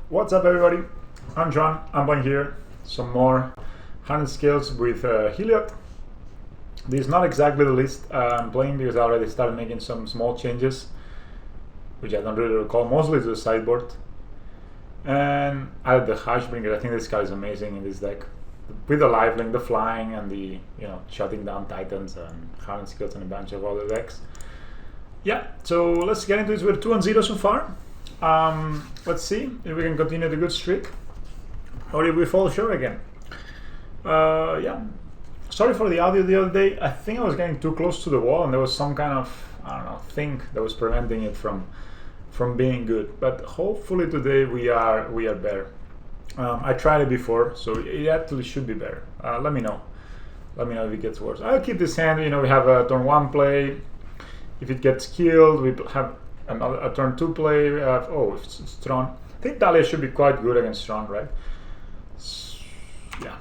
What's up, everybody? I'm John. I'm playing here some more HELIOD Scales with HELIOD. This is not exactly the list I'm playing because I already started making some small changes, which I don't really recall, mostly to the sideboard. And added the Hashbringer. I think this guy is amazing in this deck. With the lifelink, the flying, and the shutting down Titans and HELIOD Scales and a bunch of other decks. Yeah, so let's get into this. We're 2-0 so far. Let's see if we can continue the good streak or if we fall short again. Yeah, sorry for the audio the other day. I think I was getting too close to the wall and there was some kind of, I don't know, thing that was preventing it from being good. But hopefully today we are better. I tried it before, so it actually should be better. Let me know if it gets worse. I'll keep this hand. We have a turn 1 play. If it gets killed, we have a turn 2 play. It's Tron. I think Talia should be quite good against Tron, right? Yeah.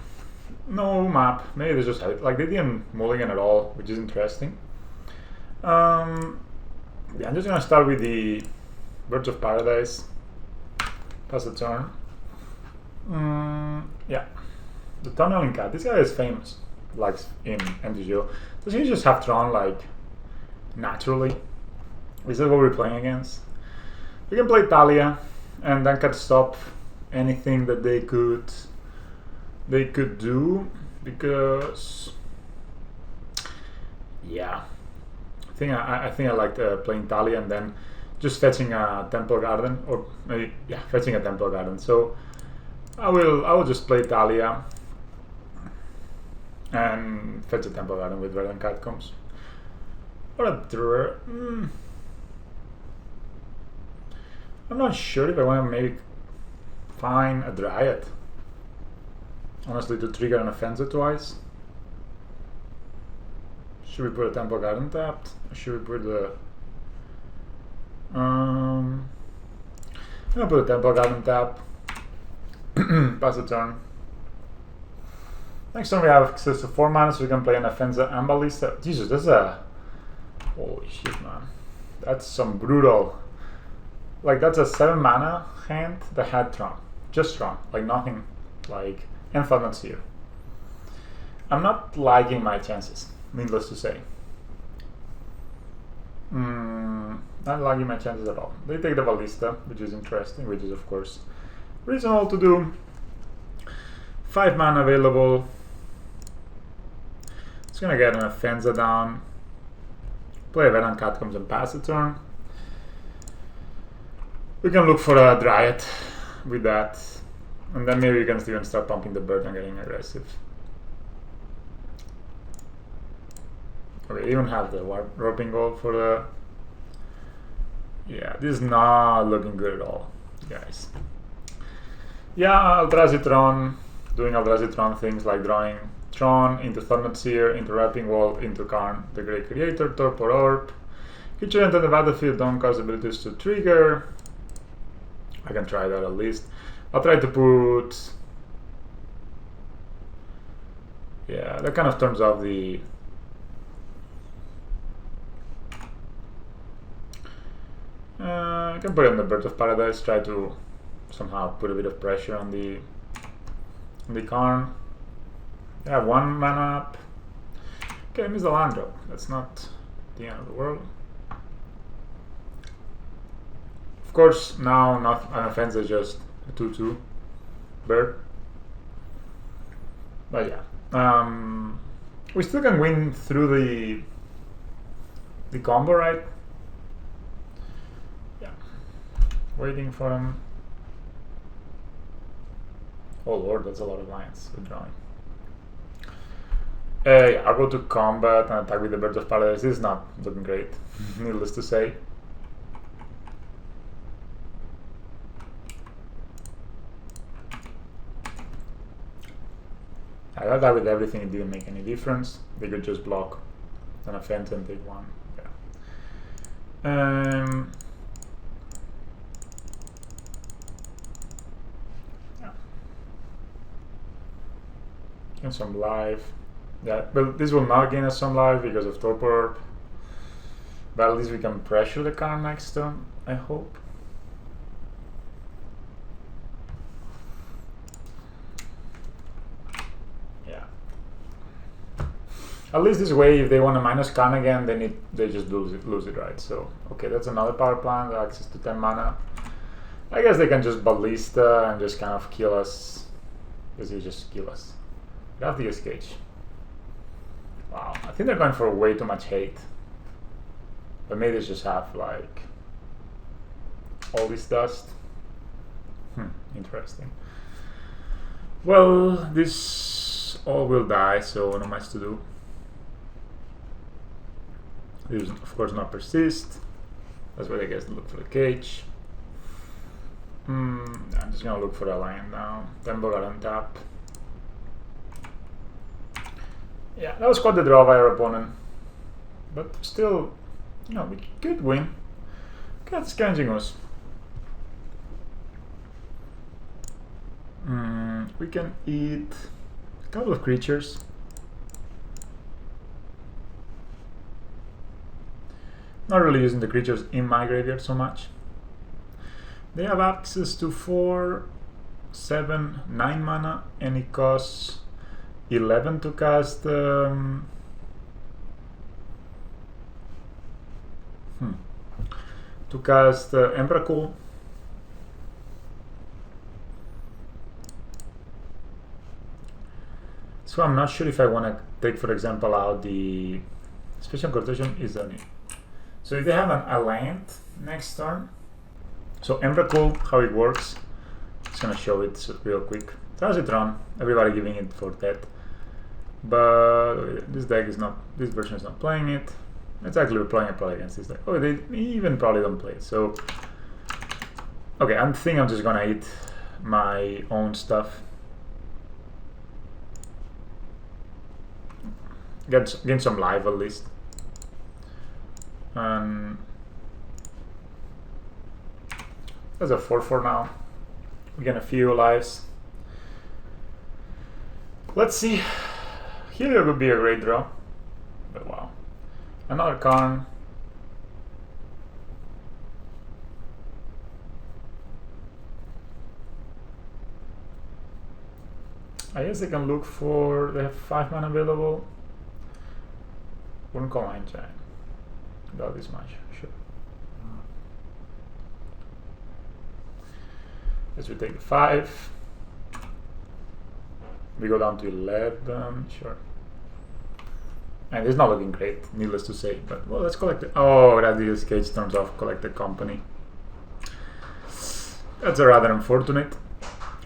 No map. Maybe they just have it. Like, they didn't mulligan at all, which is interesting. Yeah, I'm just gonna start with the Birds of Paradise. Pass the turn. Yeah. The Tunneling Cat. This guy is famous. Like in MTGO. Does he just have Tron, like, naturally? Is that what we're playing against? We can play Talia and then can stop anything that they could do, because yeah, I think I like playing Talia and then just fetching a Temple Garden, or maybe fetching a Temple Garden. So I will just play Talia and fetch a Temple Garden with Verdant Catacombs. Or a I'm not sure if I want to maybe find a Dryad. Honestly, to trigger an Offensive twice. Should we put a Temple Garden tapped? Or should we put the... I'm gonna put a Temple Garden tap. Pass the turn. Next turn we have access to 4 mana, so we can play an Offensive and Ballista. Jesus, that's a... Holy shit, man. That's some brutal... Like, that's a 7 mana hand that had Tron. Just Tron. Like, nothing. Like, and Thunder's here. I'm not liking my chances, needless to say. Not liking my chances at all. They take the Ballista, which is interesting, which is, of course, reasonable to do. 5 mana available. It's gonna get an Offensa down. Play a Verdant Catacombs and pass the turn. We can look for a Dryad with that, and then maybe we can even start pumping the bird and getting aggressive. Okay, even have the Warping Gold for the... Yeah, this is not looking good at all, guys. Yeah, Eldrazi Tron, doing Eldrazi Tron things like drawing Tron into Thornseer, into Wrapping Wall, into Karn, the Great Creator, Torpor Orb. Creature enter the battlefield, don't cause abilities to trigger. I can try that at least. I'll try to put... Yeah, that kind of turns off the... I can put it in the Birds of Paradise, try to somehow put a bit of pressure on the Karn. Yeah, 1 mana up. Okay, I missed the land drop. That's not the end of the world. Of course, now not an Offensive, just a 2/2 bird. But yeah, we still can win through the combo, right? Yeah, waiting for him. Oh lord, that's a lot of lines. Good drawing. Yeah, I'll go to combat and attack with the Birds of Paradise. This is not looking great, needless to say. I got that with everything, it didn't make any difference. They could just block an offense and take 1. Yeah. Yeah. And some life. Yeah, but this will not gain us some life because of Torpor Orb. But at least we can pressure the Karn next turn, I hope. At least this way, if they want to minus Khan again, they just lose it, right? So, okay, that's another power plant, access to 10 mana. I guess they can just Ballista and just kind of kill us. Because they just kill us. Grab the Escage. Wow, I think they're going for way too much hate. But maybe they just have, like, all this dust. Interesting. Well, this all will die, so not much to do. This, of course, not persist. That's why I guess look for the cage. I'm just gonna look for a land now. Temporal on tap. Yeah, that was quite the draw by our opponent. But still, you know, we could win. Got Scavenging Ooze. We can eat a couple of creatures. Not really using the creatures in my graveyard so much. They have access to 4, 7, 9 mana, and it costs 11 to cast. To cast Gruul. So I'm not sure if I want to take, for example, out the Special Corruption is on it. So if they have a land next turn, so Gruul, how it works, just gonna show it real quick. There's Etron, everybody giving it for that. But this deck is not, this version is not playing it. It's actually playing a play against this deck. Oh, they even probably don't play it. So, okay, I think I'm just gonna eat my own stuff. Get some life at least. And that's a 4/4 now. We get a few lives. Let's see. Helio would be a great draw. But wow. Another Karn. I guess they can look for, they have 5 mana available. Wouldn't call Line Giant. About this much, sure. Let's retake the 5. We go down to 11, sure. And it's not looking great, needless to say. But well, let's collect it. Oh, that the Cage turns off Collected Company. That's a rather unfortunate.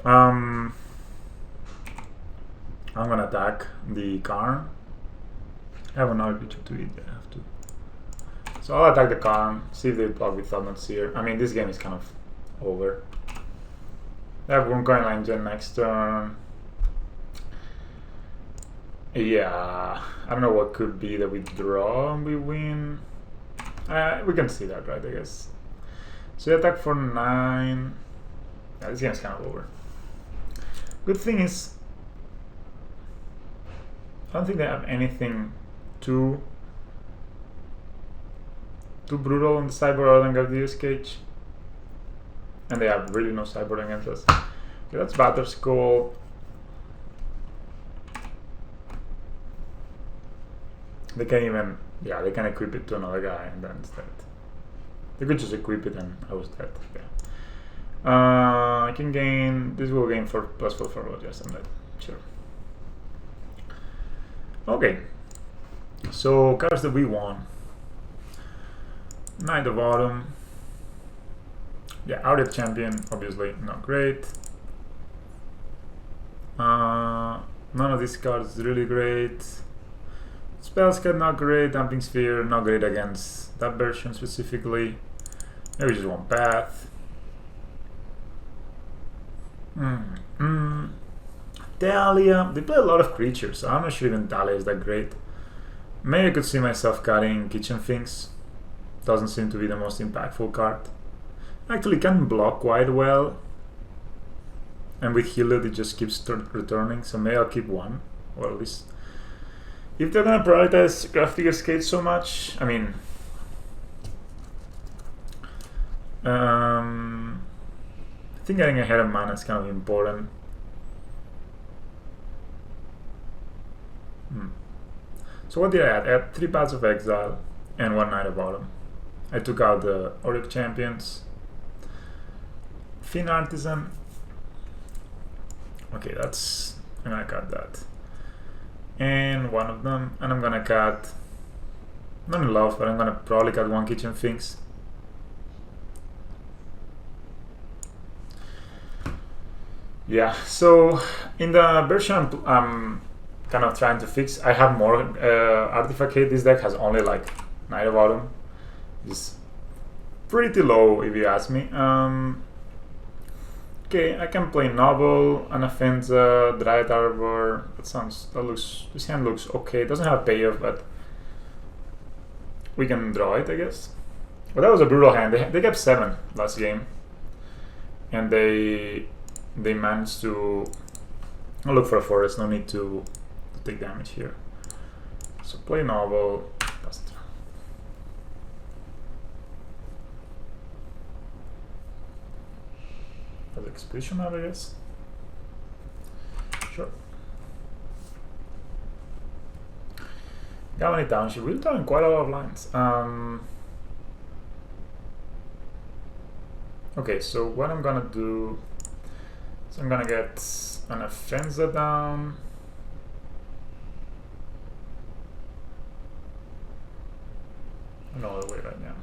I'm gonna attack the Karn. I have another creature to eat. I have to. So I'll attack the Karn, see if they block with Thought Seer. I mean, this game is kind of over. They have one coin line gen next turn. Yeah, I don't know what could be that we draw and we win. We can see that, right? I guess. So they attack for 9. Yeah, this game is kind of over. Good thing is, I don't think they have anything too brutal on the sideboard other than Gardius Cage. And they have really no sideboard against us. Okay, that's Battered Skull. They can even, yeah, they can equip it to another guy and then it's dead. They could just equip it and I was dead, yeah. I can gain, this will gain for +4 for roll, yes, I'm dead, sure. Okay, so cards that we won. Knight of Autumn. Yeah, Outlet Champion, obviously not great. None of these cards is really great. Spellscad not great, Damping Sphere not great against that version specifically. Maybe just one path. Dahlia, they play a lot of creatures, so I'm not sure even Dahlia is that great. Maybe I could see myself cutting Kitchen Finks. Doesn't seem to be the most impactful card. Actually can block quite well. And with Helid it just keeps returning, so maybe I'll keep one. Or at least, if they're gonna prioritize Crafty Escape so much, I mean, I think getting ahead of mana is kind of important. So what did I add? I had 3 Paths of Exile and 1 Knight of Autumn. I took out the Auric Champions, Fin Artisan. Okay, I'm gonna cut that. And one of them, and I'm gonna cut, not in love, but I'm gonna probably cut 1 Kitchen Finks. Yeah, so in the version I'm kind of trying to fix, I have more artifact hate. This deck has only like Knight of Autumn. It's pretty low if you ask me. Okay, I can play Noble, Anafenza, Dryad Arbor. This hand looks okay. It doesn't have a payoff, but we can draw it, I guess. But that was a brutal hand. They kept 7 last game, and they managed to look for a forest. No need to take damage here. So play Noble. As Expedition Map, I guess. Sure. Galvany Township. We're drawing quite a lot of lines. Okay, so what I'm gonna do is I'm gonna get an Afenza down. Another way right now.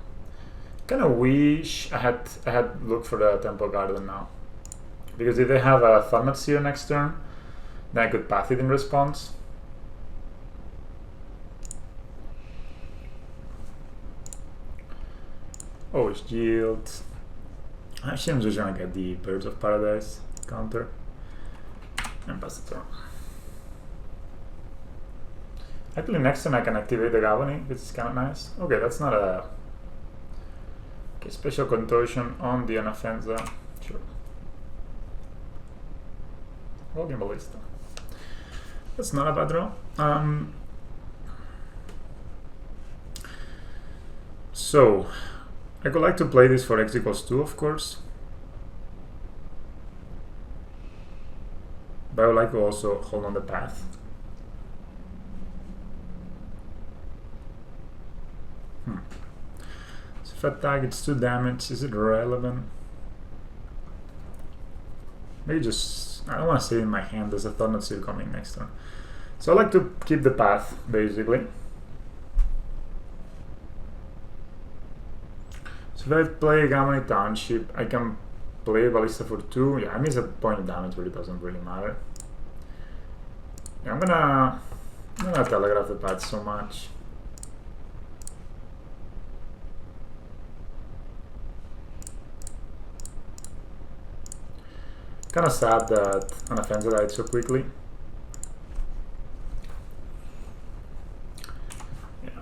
Kind of wish I had looked for the Temple Garden now, because if they have a Thunder's Seer next turn, then I could path it in response. Oh, it's Yield. Actually, I'm just gonna get the Birds of Paradise counter and pass the turn. Actually, next turn I can activate the Galvany, which is kind of nice. Okay, that's not a... Okay, Special Contortion on the Anafenza. Sure. Volume Ballista. That's not a bad draw. So, I would like to play this for X equals 2, of course. But I would like to also hold on the path. So if I attack, it's 2 damage. Is it relevant? Maybe just... I don't want to save it in my hand. There's a Thunder Seal coming next turn. So I like to keep the path, basically. So if I play Galvany Township, I can play Ballista for 2. Yeah, I miss a point of damage, but it doesn't really matter. Yeah, I'm gonna telegraph the path so much. Kind of sad that Anafenza died so quickly. Yeah.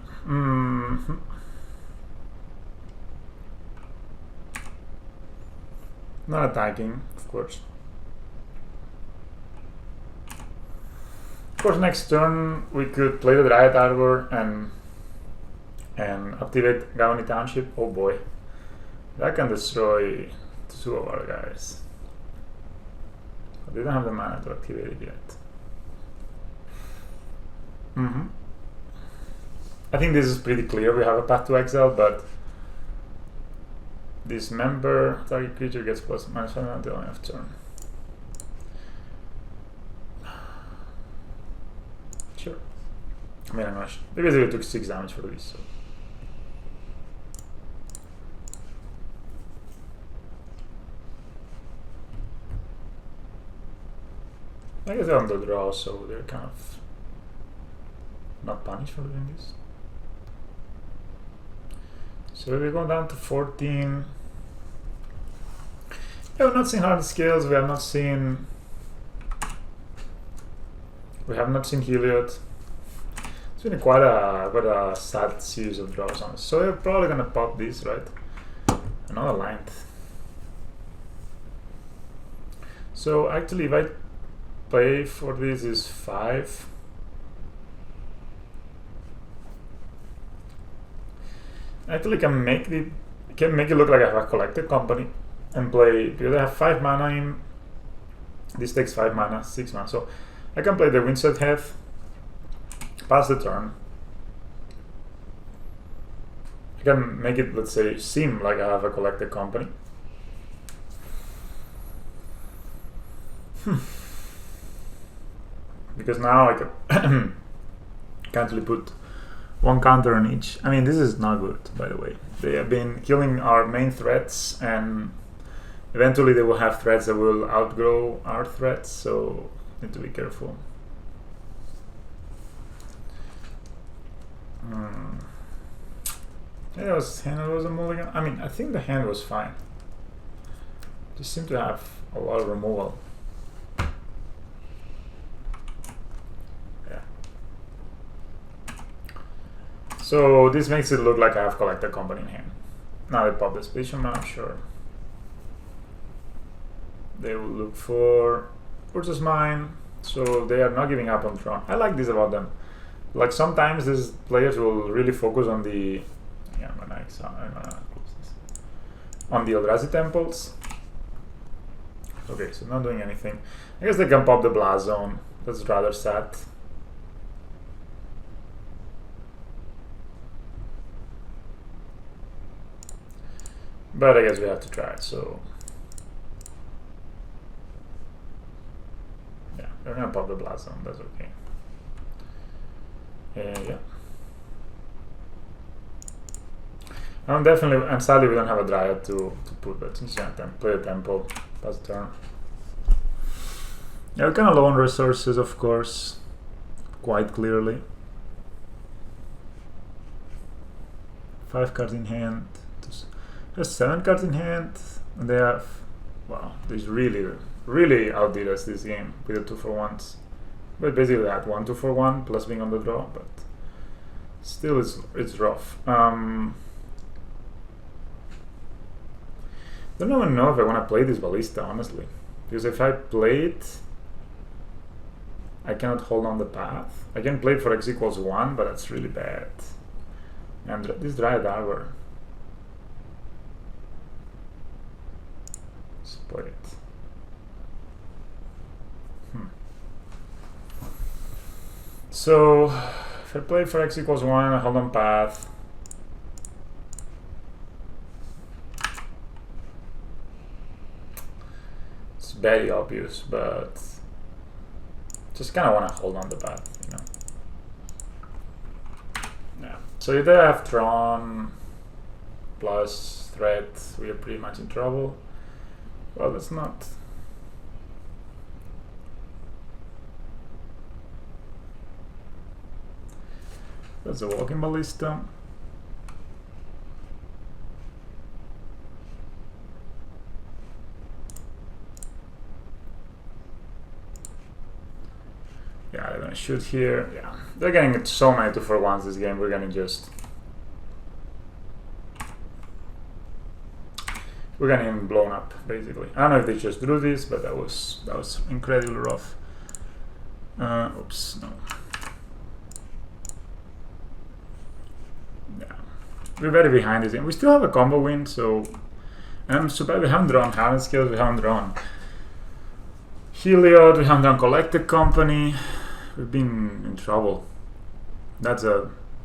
Not attacking, of course. Of course, next turn we could play the Dryad Arbor and activate Galvany Township. Oh boy, that can destroy 2 of our guys. But they don't have the mana to activate it yet. I think this is pretty clear. We have a path to exile, but dismember target creature gets plus -1 until end of turn. Sure. I mean, I'm not sure. They basically took 6 damage for this, so. I guess they're on the draw, so they're kind of not punished for doing this. So we go down to 14. Yeah, we've not seen hard scales. We have not seen Heliod. It's been quite a sad series of draws on us. So we're probably gonna pop this, right? Another line. So actually, if I play for this is 5. Actually, can make it look like I have a collected company and play, because I have 5 mana in. This takes 5 mana, 6 mana. So I can play the Windset Head, pass the turn, can make it, let's say, seem like I have a collected company. Because now I can actually put one counter on each. I mean, this is not good, by the way. They have been killing our main threats, and eventually they will have threats that will outgrow our threats, so need to be careful. Yeah, hand was a mulligan. I mean, I think the hand was fine. Just seem to have a lot of removal. Yeah. So this makes it look like I have collected company in hand. Now they pop the expedition map, sure. They will look for Urza's Mine, so they are not giving up on Tron. I like this about them. Like sometimes these players will really focus on the I'm gonna close this. On the Eldrazi temples. Okay, so not doing anything. I guess they can pop the Blast Zone. That's rather sad. But I guess we have to try it, so yeah, they're gonna pop the Blast Zone, that's okay. Yeah. And sadly we don't have a Dryad to put, but since you can play a Temple, pass the turn. Yeah, we can low on resources, of course, quite clearly. 5 cards in hand. There's 7 cards in hand, and they have, wow, they really outdid us this game with the 2-for-1s. But basically they had 1 2-for-1 plus being on the draw, but still it's rough. Don't even know if I want to play this Ballista, honestly, because if I play it, I cannot hold on the path. I can play it for X equals 1, but that's really bad. And this Dryad Arbor. Let's play it. So if I play for X equals 1, I hold on path. It's very obvious, but just kind of want to hold on the path, you know. Yeah. So if they have Tron plus threat, we are pretty much in trouble. Well, that's not. That's a walking Ballista. Yeah, they're gonna shoot here. Yeah, they're getting so many 2-for-1s this game. We're getting him blown up, basically. I don't know if they just drew this, but that was incredibly rough. Oops, no. Yeah, we're very behind this game. We still have a combo win, so I'm surprised we haven't drawn HELIOD Scales. We haven't drawn Heliod. We haven't drawn Collected Company. We've been in trouble. That's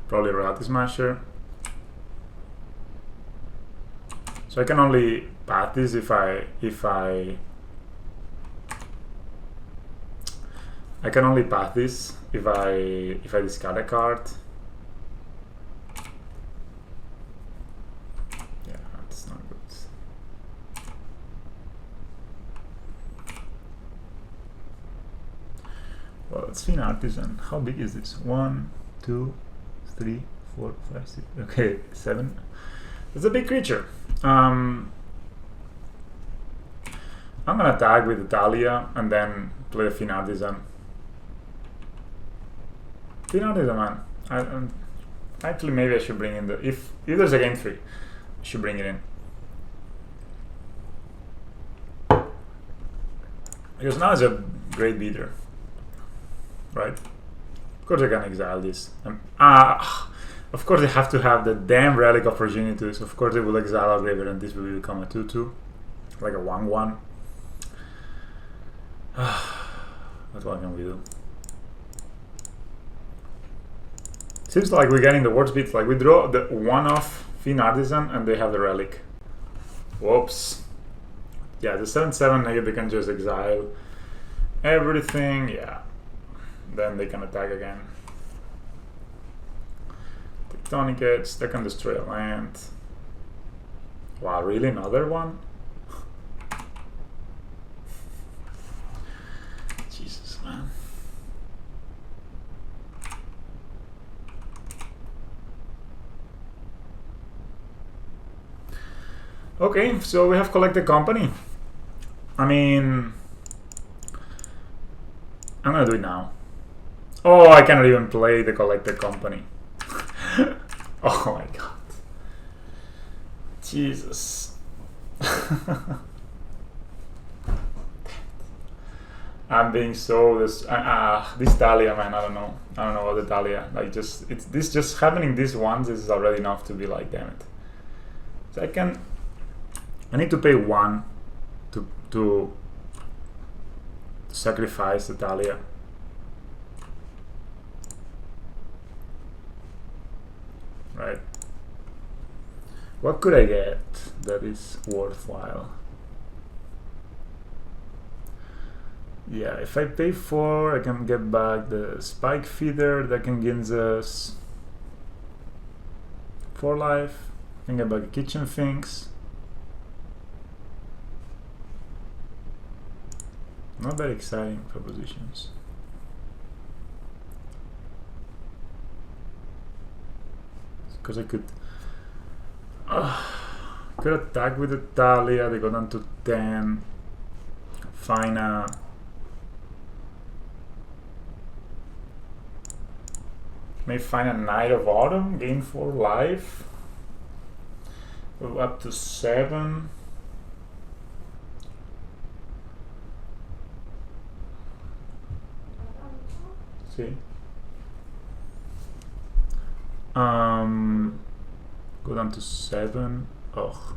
probably a Reality Smasher. So I can only path this if I can only path this if I discard a card. Yeah, that's not good. Well, let's see an Artisan. How big is this? 1, 2, 3, 4, 5, 6. Okay, 7. It's a big creature. I'm gonna tag with Italia and then play a Fin Artisan. Fin Artisan, man. Actually, maybe I should bring in the if there's a game 3, I should bring it in. Because now it's a great beater, right? Of course I can exile this. Of course they have to have the damn Relic of Progenitus. Of course they will exile our graveyard and this will become a 2-2. Like a 1-1. But what can we do? Seems like we're getting the worst beats. Like we draw the 1-off Thin Artisan, and they have the Relic. Whoops. Yeah, the 7/7 they can just exile everything. Yeah. Then they can attack again. Tectonic Edge, they can destroy a land. Wow, really? Another one? Jesus, man. Okay, so we have collected company. I mean, I'm gonna do it now. Oh, I cannot even play the collected company. Oh my god. Jesus. I'm being so this Thalia, man. I don't know about the Thalia. Like, this just happening this once is already enough to be like, damn it. So I need to pay 1 to sacrifice the Thalia. Right. What could I get that is worthwhile? Yeah, if I pay 4, I can get back the Spike Feeder that can give us 4 life. I can get back the Kitchen Things. Not very exciting propositions. Because I could attack with the Thalia. They go down to 10. May find a Knight of Autumn, gain 4 life. Go up to 7. See. Go down to 7. Oh,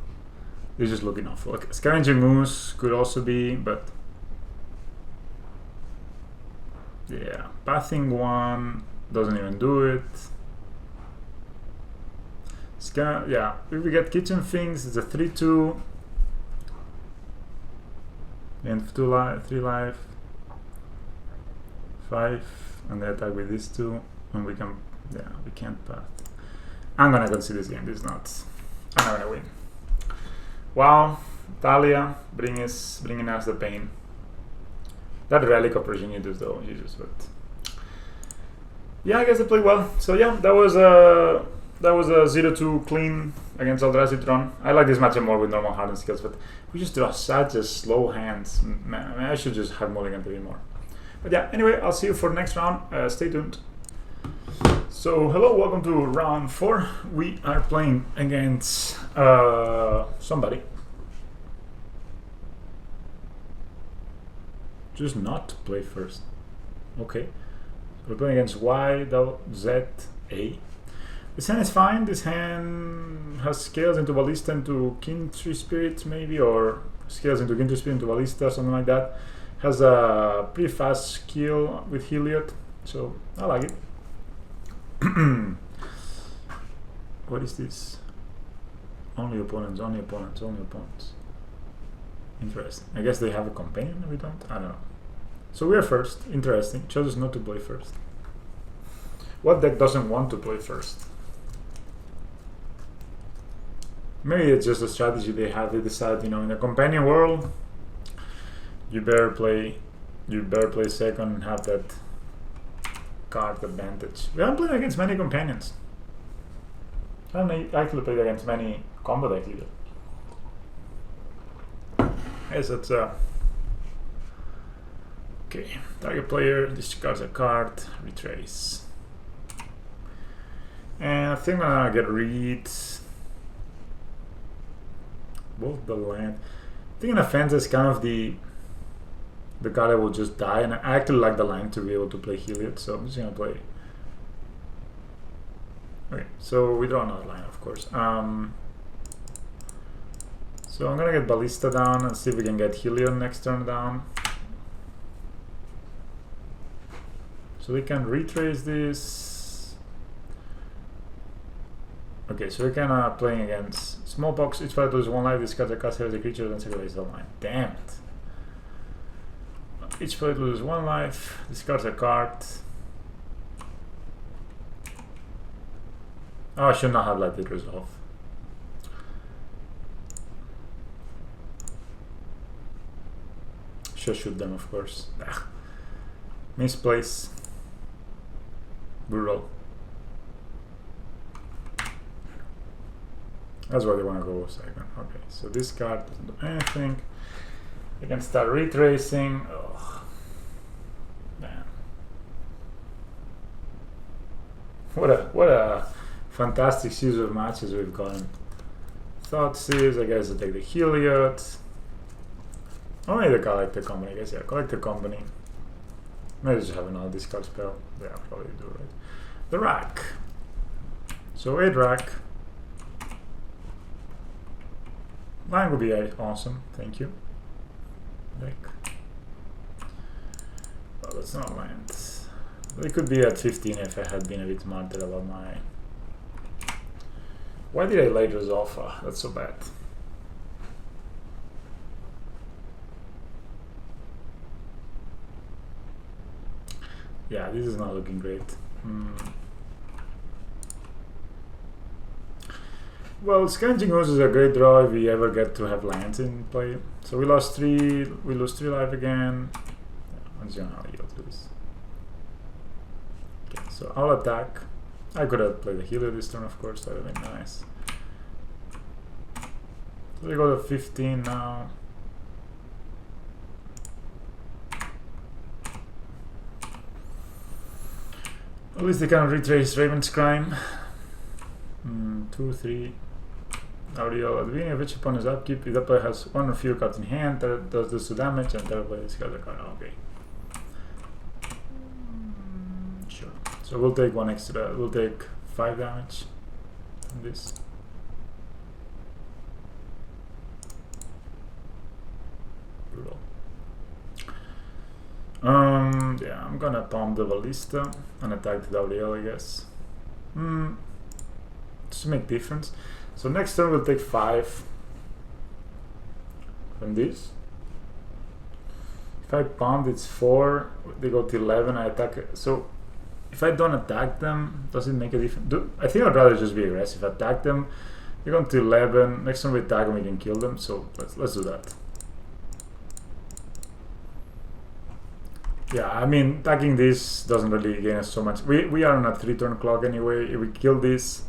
this is looking awful. Okay. Scavenging Moose could also be, but yeah, Pathing 1 doesn't even do it. Yeah, if we get Kitchen Things, it's a 3/2. And 2 life, 3 life, 5, and they attack with these 2, and we can, yeah, we can't path. I'm gonna concede this game. This is not. I'm not gonna win. Wow, Thalia bringing us the pain. That Relic Opportunities though, Jesus, but yeah, I guess they played well. So yeah, that was a 0-2 clean against Eldrazi Etron. I like this matchup more with normal hardened skills, but we just draw such a slow hands. Man, I should just have mulligan to be more. But yeah, anyway, I'll see you for the next round. Stay tuned. So hello, welcome to round 4. We are playing against somebody. Just not play first. Okay. We're playing against YZA. This hand is fine. This hand has scales into Ballista into Kintry Spirit maybe, or scales into Kintry Spirit into Ballista, something like that. Has a pretty fast skill with Heliod, so I like it. What is this? Only opponents, only opponents, only opponents. Interesting. I guess they have a companion and we don't? I don't know. So we are first. Interesting. Chose us not to play first. What deck doesn't want to play first? Maybe it's just a strategy they have. They decide, you know, in the companion world, you better play second and have that card advantage. We haven't played against many companions. I haven't actually played against many combo decks either. Yes, that's okay. Target player discards a card, retrace. And I think I'm gonna get rid both the land. I think an offense is kind of the card that will just die, and I actually like the land to be able to play Heliod, so I'm just gonna play. Okay, so we draw another line, of course. So I'm gonna get Ballista down and see if we can get Heliod next turn down. So we can retrace this. Okay, so we're kind of playing against Smallpox. Each player loses 1 life, discards a card, as a creature, then sacrifices a line. Damn it. Each player loses 1 life, discards a card. Oh, I should not have let it resolve. Should shoot them, of course. Misplace. Brutal. That's why they want to go second. Okay, so this card doesn't do anything. You can start retracing. Oh, man. What a fantastic series of matches we've gotten. Thoughtseize, I guess I take the Heliod. Only the Collector Company, I guess, yeah, Collector Company. Maybe just have another discard spell. Yeah, probably do, right? The Rack. So 8 Rack. Line would be awesome, thank you. Deck. Well, that's not land. It could be at 15 if I had been a bit smarter about my... Why did I late resolve? Oh, that's so bad. Yeah, this is not looking great. Well, Scavenging Ooze is a great draw if we ever get to have lands in play. So we lost 3, we lose 3 life again. Let's see how you do this. Okay, so I'll attack. I could have played the healer this turn, of course, that would have been nice. So we go to 15 now. At least they can retrace Raven's Crime. 2, 3. Aureole at the beginning of each opponent's upkeep, if the player has 1 or fewer cards in hand, that does this 2 damage, and the player discards a card. Okay. Sure. So we'll take 1 extra. We'll take 5 damage from this. Brutal. Yeah, I'm gonna pump the Ballista and attack the Aureole, I guess. Just to make difference. So next turn we'll take 5 from this. If I pump, it's 4. They go to 11. I attack. So if I don't attack them, does it make a difference? I think I'd rather just be aggressive. Attack them. They go to 11. Next time we attack them, we can kill them. So let's do that. Yeah, I mean, attacking this doesn't really gain us so much. We are on a 3-turn clock anyway. If we kill this,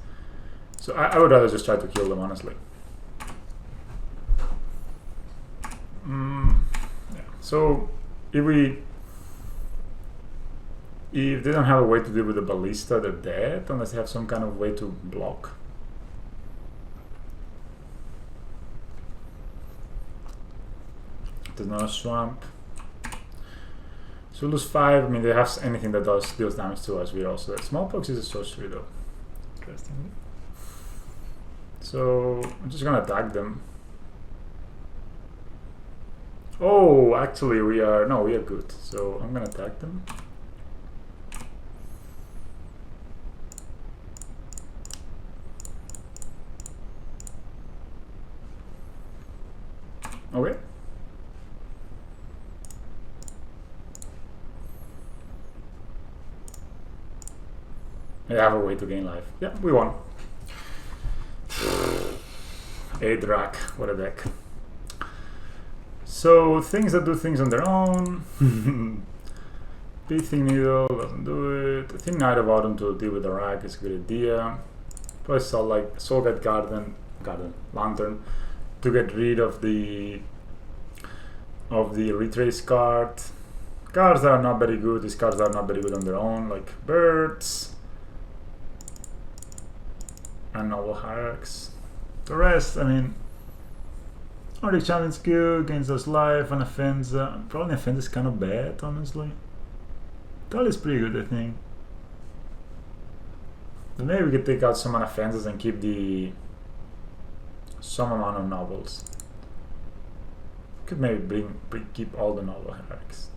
so I would rather just try to kill them, honestly. Yeah. So if they don't have a way to deal with the Ballista, they're dead unless they have some kind of way to block. There's not a swamp. So we lose 5. I mean, they have anything that deals damage to us. We're also dead. Smallpox is a sorcery though. Interestingly. So I'm just gonna attack them. Oh, actually we are good. So I'm gonna attack them. Okay. I have a way to gain life. Yeah, we won. 8 Rack, what a deck. So things that do things on their own. Pithing Needle doesn't do it. I think Night of Autumn to deal with the Rack is a good idea. Probably Soulguide Lantern to get rid of the retrace card. Cards that are not very good, these cards that are not very good on their own, like Birds and Noble Hierarchs. The rest, I mean, Nordic Challenge good, gains us life, and Offense. Probably Offense is kind of bad, honestly. Tal is pretty good, I think. But maybe we could take out some Offenses and keep some amount of Nobles. Could maybe keep all the Noble Hierarchs.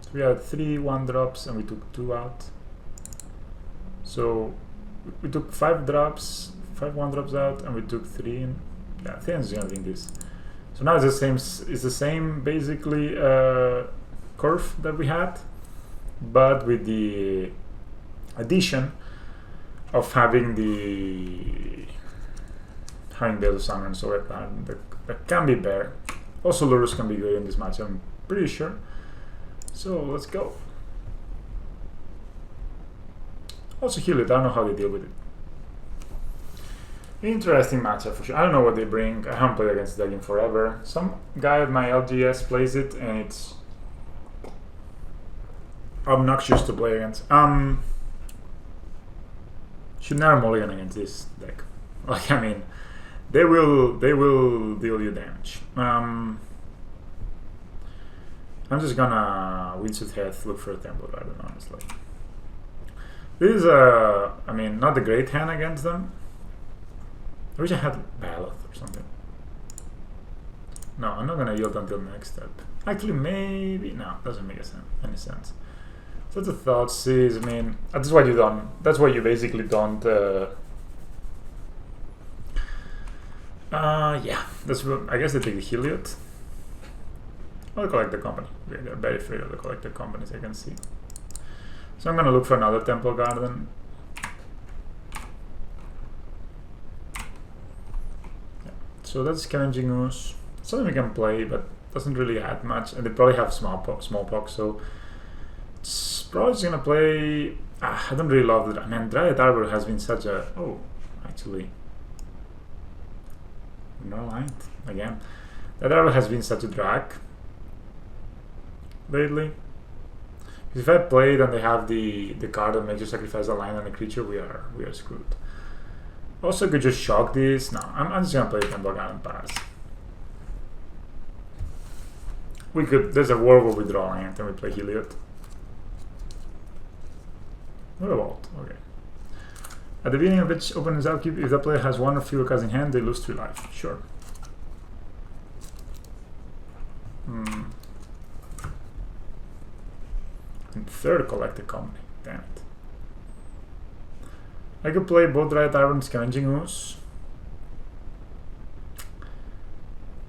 So we had 3 1-drops and we took 2 out. So we took 5 drops, 5 1-drops out, and we took 3. And yeah, Thanos is gonna win this. So now it's the same basically curve that we had, but with the addition of having the Veil of Summer and so that can be better. Also, Lurus can be good in this match, I'm pretty sure. So let's go. Also Heliod, I don't know how they deal with it. Interesting matchup for sure. I don't know what they bring. I haven't played against that in forever. Some guy at my LGS plays it and it's obnoxious to play against. Should never mulligan against this deck. Like, I mean, they will deal you damage. I'm just gonna Windsuit Head, look for a Temple Garden, honestly. This is I mean, not the great hand against them. I wish I had Baloth or something. No, I'm not gonna yield until next step. Actually, maybe no, doesn't make any sense. So the thoughts is, I mean, that's why you don't. That's why you basically don't. Yeah, that's what I guess they take the Heliod. Or collect the company. Okay, they're very afraid of the collected companies, I can see. So I'm gonna look for another Temple Garden. Yeah. So that's Scavenging Ooze. Something we can play, but doesn't really add much. And they probably have Smallpox, so it's probably just gonna play. I don't really love it. I mean, Dryad Arbor has been such a. Oh, actually. No aligned again. That Arbor has been such a drag lately. If I played and they have the card that makes you sacrifice a line on a creature, we are screwed. Also, could just shock this. No, I'm just gonna play Temple Garden pass. We could. There's a world where we draw land and we play Heliod. What a vault? Okay. At the beginning of each opponent's upkeep, if the player has 1 or fewer cards in hand, they lose 3 life. Sure. And third collected company. Damn it. I could play both Dryad Arbor and Scavenging Ooze.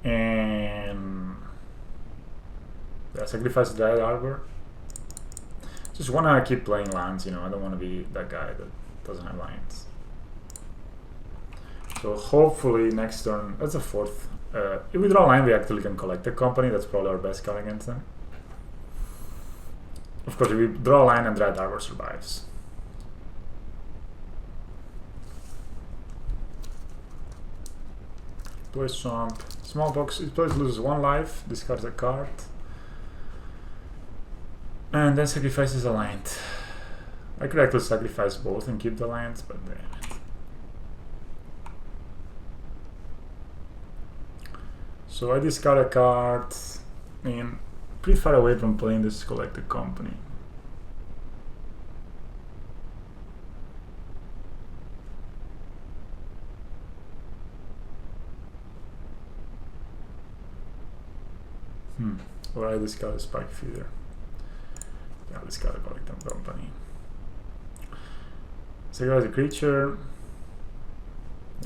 And yeah, sacrifice Dryad Arbor. Just wanna keep playing lands, you know, I don't wanna be that guy that doesn't have lands. So hopefully next turn, that's a 4th. If we draw a line, we actually can collect the company, that's probably our best card against them. Of course, if we draw a line and Dryad Arbor survives. Play Swamp. Smallpox, it plays loses 1 life, discards a card. And then sacrifices a land. I could actually sacrifice both and keep the lands, but damn it. So I discard a card. I mean, pretty far away from playing this collected company. Or I discard a Spike Feeder. Yeah, I'll discard a collected company. Sacrifice a creature.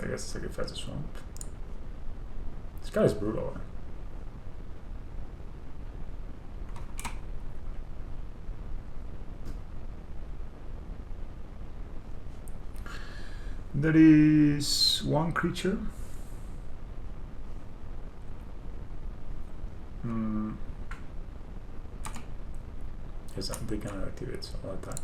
I guess sacrifice a swamp. This guy is brutal. There is 1 creature. Yes, they cannot activate, so I'll attack.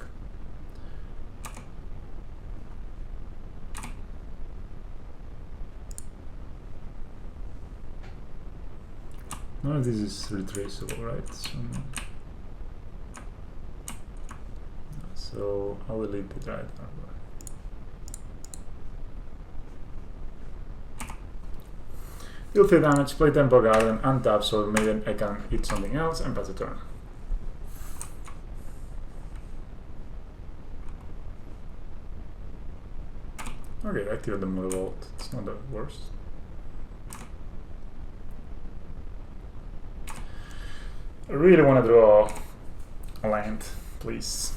None of this is retraceable, right? So I will leave the Dryad Arbor. Deal 3 damage, play Temple Garden, untap, so maybe I can hit something else and pass the turn. Okay, activate the Mother Vault. It's not the worst. I really want to draw a land, please.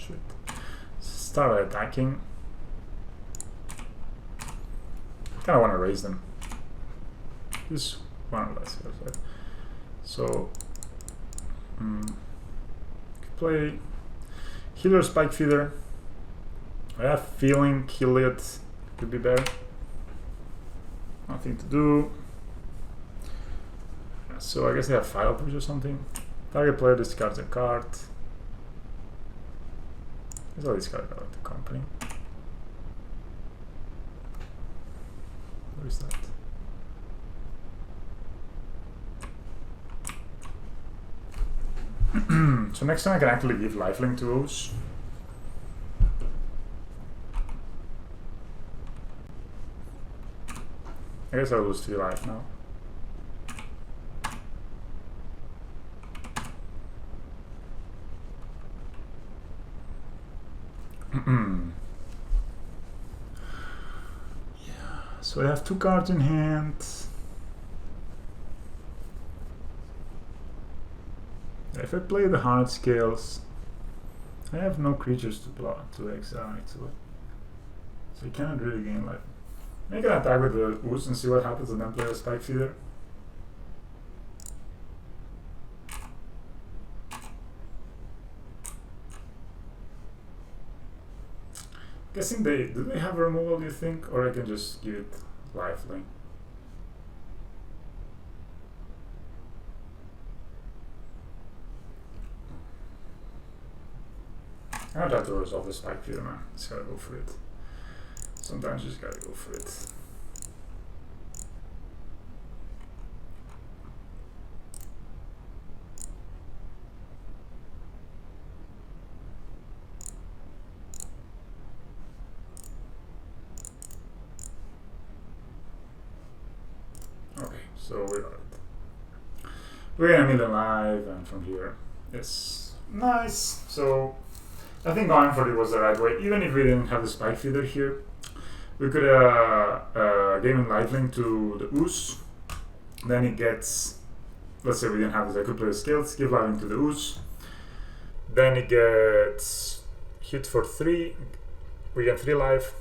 shit. Start attacking. Kinda wanna raise them. Just one less. So play Healer Spike Feeder. I have feeling Heliod could be better. Nothing to do. So I guess they have file push or something. Target player discards a card. There's all these cards about the company. Where is that? So next time I can actually give lifelink to those. I guess I'll lose 3 life now. Yeah, so I have 2 cards in hand. If I play the HELIOD Scales, I have no creatures to block to exile actually. So I cannot really gain life. Make an attack with the Ooze and see what happens and then play a Spike Feeder. Guessing do they have removal, do you think? Or I can just give it lifelink. I try to resolve the Spike Feeder, man. Just gotta go for it. Sometimes you just gotta go for it. Okay, so we got it. We're gonna meet alive, and from here, it's nice. So I think going for it was the right way. Even if we didn't have the Spike Feeder here, we could give him lifelink to the Ooze. Then he gets, let's say we didn't have this, I could play the Scales, give lifelink to the Ooze. Then he gets hit for 3, we get 3 life,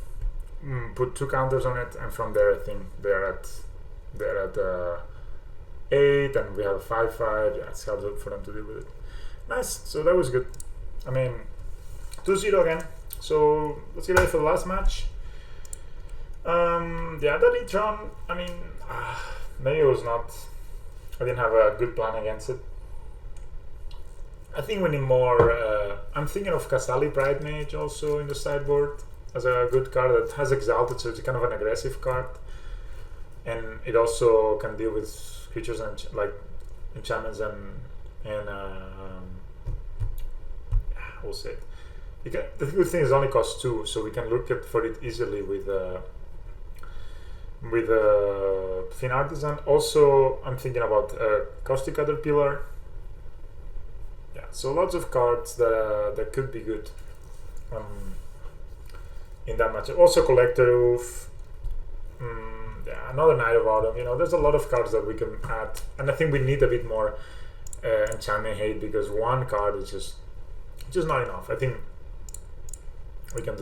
put 2 counters on it, and from there I think they're at 8, and we have a 5/5. Yeah, it's hard for them to deal with it. Nice, so that was good. I mean, 2-0 again. So let's get ready for the last match. Yeah, that Etron, I mean, maybe it was not, I didn't have a good plan against it. I think we need more, I'm thinking of Kasali Pride Mage also in the sideboard as a good card that has Exalted, so it's kind of an aggressive card. And it also can deal with creatures and like enchantments and we'll say it. The good thing is it only costs 2, so we can look for it easily with Fin Artisan. Also, I'm thinking about Caustic Caterpillar. Yeah, so lots of cards that could be good in that match. Also, Collector Roof. Yeah, another Knight of Autumn. You know, there's a lot of cards that we can add, and I think we need a bit more enchantment hate because one card is just not enough. I think we can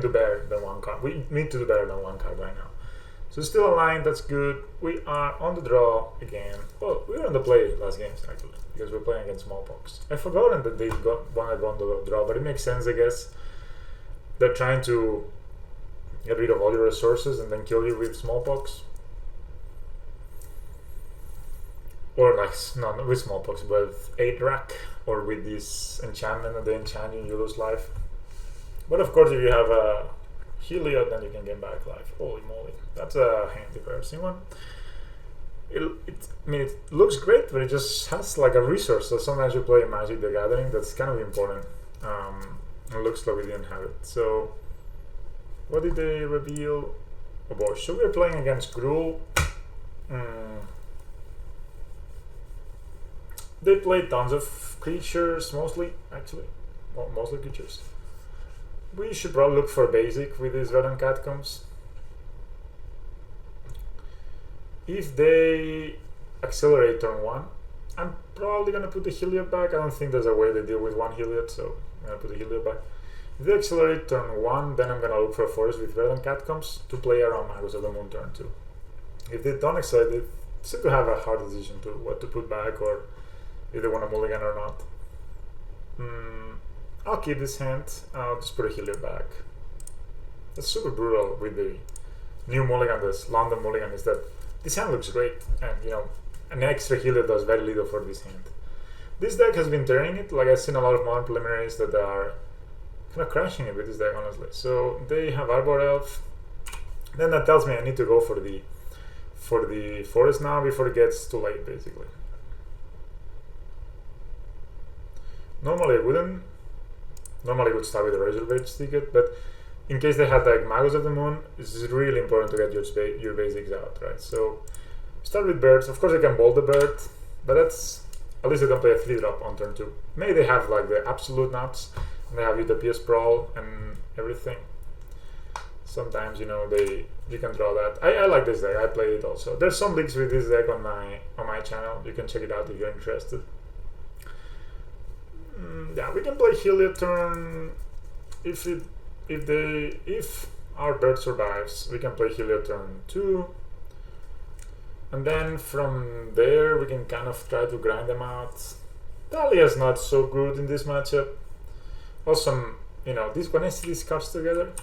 do better than one card. We need to do better than one card right now. So still a line, that's good. We are on the draw again. Well, we were on the play last games actually because we're playing against Smallpox. I forgotten that they wanted on the draw, but it makes sense, I guess. They're trying to get rid of all your resources and then kill you with Smallpox. Or like, no, not with Smallpox, but with 8-rack or with this enchantment and they enchant you, you lose life. But of course, if you have a Heliod, then you can get back life. Holy moly, that's a handy person one. I mean, it looks great, but it just has like a resource. So sometimes you play Magic the Gathering, that's kind of important. It looks like we didn't have it. So, what did they reveal? Obosh. So we're playing against Gruul. They played tons of creatures, mostly, actually. Well, mostly creatures. We should probably look for basic with these Red and Catacombs. If they accelerate turn 1, I'm probably going to put the Heliod back. I don't think there's a way they deal with one Heliod, so I'm going to put the Heliod back. If they accelerate turn 1, then I'm gonna look for a forest with verdant catacombs to play around Magus of the Moon turn 2. If they don't accelerate, they seem to have a hard decision to what to put back or if they want a mulligan or not. I'll keep this hand. I'll just put a Heliod back. That's super brutal with the new mulligan, this London mulligan, is that this hand looks great, and you know, an extra Heliod does very little for this hand. This deck has been turning it. Like, I've seen a lot of modern preliminaries that are kind of crashing it with this deck, honestly. So they have Arbor Elf. Then that tells me I need to go for the forest now before it gets too late, basically. Normally I wouldn't. Normally I would start with a Reservage ticket, but in case they had like Magus of the Moon, it's really important to get your basics out, right? So start with birds. Of course I can bolt the bird, but that's, at least I don't play a 3-drop on turn 2. Maybe they have like the absolute nuts, and they have Utopia Sprawl and everything. Sometimes, you know, you can draw that. I like this deck. I play it also. There's some links with this deck on my channel. You can check it out if you're interested. Yeah, we can play Heliod turn. If our bird survives, we can play Heliod turn 2. And then from there, we can kind of try to grind them out. Talia's not so good in this matchup. Also, you know, when I see these cards together,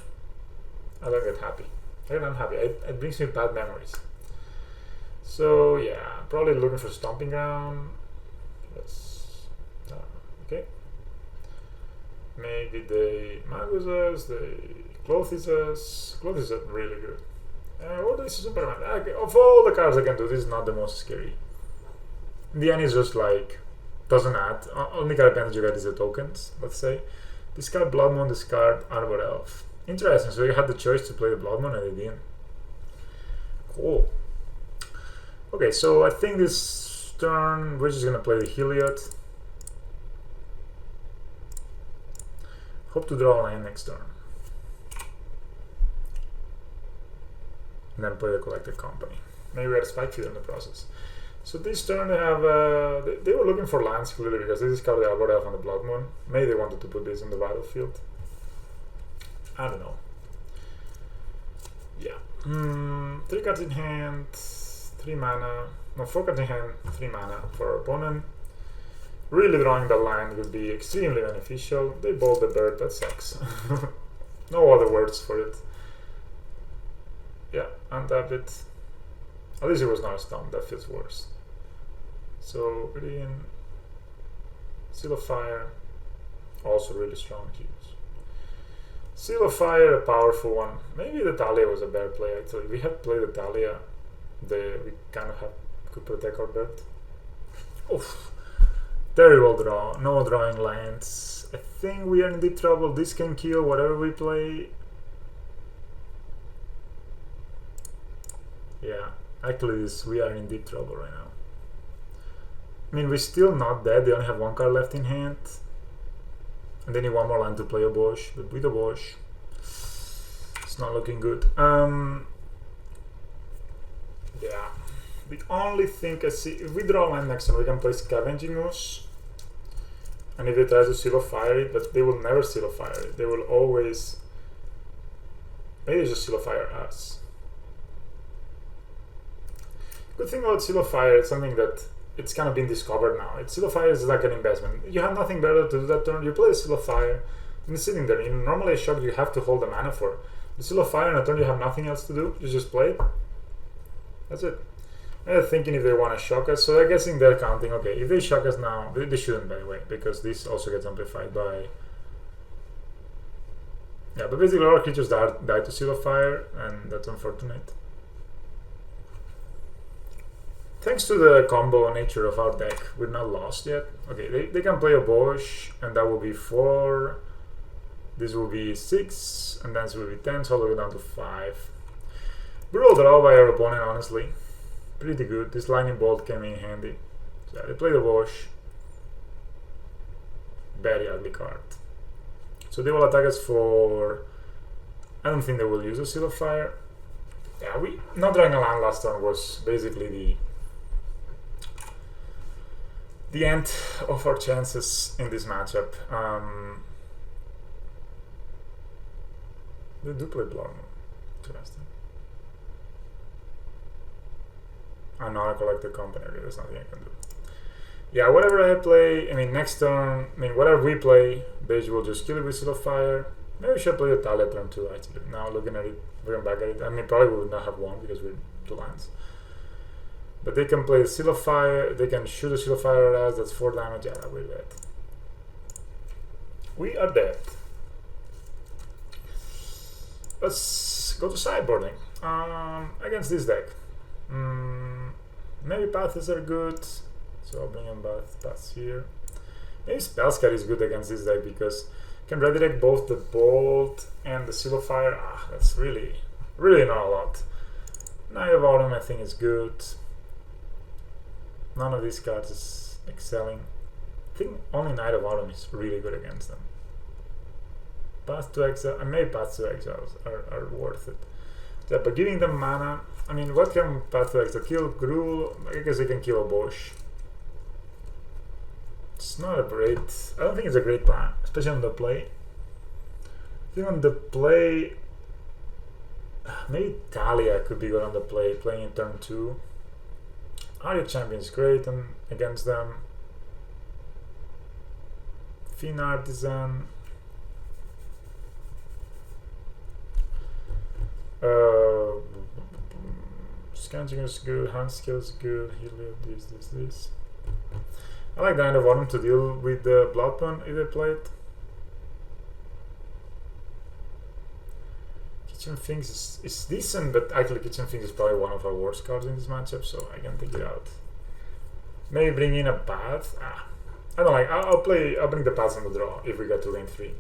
I don't get happy. I get unhappy. It brings me bad memories. So yeah, probably looking for Stomping Ground. Okay. Maybe they Magus us, they Clothes us. Clothes is really good. What do this is Superman? Okay, of all the cards I can do, this is not the most scary. In the end, it's just like, doesn't add. Only card advantage you get is the tokens, let's say. Discard Blood Moon, discard Arbor Elf. Interesting, so you had the choice to play the Blood Moon and they didn't. Cool. Okay, so I think this turn we're just gonna play the Heliod. Hope to draw a land next turn. And then play the Collected Company. Maybe we had a Spike Feeder in the process. So this turn they have, they were looking for lands clearly because they discovered the Arbor Elf on the Blood Moon. Maybe they wanted to put this on the battlefield. I don't know. Yeah. 3 cards in hand, 3 mana. No, 4 cards in hand, 3 mana for our opponent. Really drawing the land would be extremely beneficial. They bolt the bird, that sucks. No other words for it. Yeah, untap it. At least it was not a stomp, that feels worse. So, green, Seal of Fire, also really strong to use. Seal of Fire, a powerful one. Maybe the Thalia was a better play actually. We had played the Thalia, we kind of could protect our bird. Oof. Terrible draw, no drawing lands. I think we are in deep trouble. This can kill whatever we play. Yeah, actually we are in deep trouble right now. I mean, we're still not dead, they only have 1 card left in hand. And they need 1 more land to play Obosh, but with Obosh, it's not looking good. Yeah, the only thing I see, if we draw land next turn, we can play Scavenging Ooze. And if they try to Seal of Fire it, but they will never Seal of Fire it. They will always, maybe just Seal of Fire us. Good thing about Seal of Fire, it's something that it's kind of been discovered now. Seal of Fire is like an investment. You have nothing better to do that turn. You play a Seal of Fire, and it's sitting there. Normally a shock you have to hold the mana for. The Seal of Fire in a turn you have nothing else to do. You just play it. That's it. And they're thinking if they want to shock us. So I'm guessing they're counting. Okay, if they shock us now, they shouldn't, by the way, because this also gets amplified by. Yeah, but basically all our creatures die to Seal of Fire, and that's unfortunate. Thanks to the combo nature of our deck, we're not lost yet. Okay, they can play Obosh, and that will be 4. This will be 6, and then this will be 10, so I'll go down to 5. Brutal draw by our opponent, honestly. Pretty good. This Lightning Bolt came in handy. So yeah, they played Obosh. Very ugly card. So they will attack us for... I don't think they will use a Seal of Fire. Yeah, not drawing a land last turn was basically the end of our chances in this matchup. They do play Blood Moon. Interesting. I'm not a collector company. Okay, there's nothing I can do. Yeah, whatever I play, I mean, next turn, I mean, whatever we play, Beige will just kill it with Seal of Fire. Maybe we should play the Talia turn too, actually. Now looking at it, looking back at it, I mean, probably we would not have won because we're 2 lands. But they can play the Seal of Fire, they can shoot a Seal of Fire at us, that's 4 damage, yeah, we're dead. We are dead. Let's go to sideboarding. Against this deck. Maybe Paths are good. So I'll bring in Paths here. Maybe Spellscat is good against this deck because you can redirect both the Bolt and the Seal of Fire. Ah, that's really not a lot. Knight of Autumn I think is good. None of these cards is excelling. I think only Knight of Autumn is really good against them. Path to Exile, and maybe Paths to Exiles are worth it. Yeah, but giving them mana, I mean, what can Path to Exile kill? Gruul, I guess they can kill Obosh. It's not a great, I don't think it's a great plan, especially on the play. I think on the play, maybe Talia could be good on the play, playing in turn 2. Aria Champion is great against them. Fiend Artisan. Scanching is good, Hand Skill is good, Heliod, this. I like the Knight of Autumn to deal with the Blood Pun if they play it. Kitchen Finks is decent, but actually Kitchen Finks is probably one of our worst cards in this matchup, so I can take it out. Maybe bring in a Path. I don't like. I'll bring the Paths on the draw if we get to lane 3.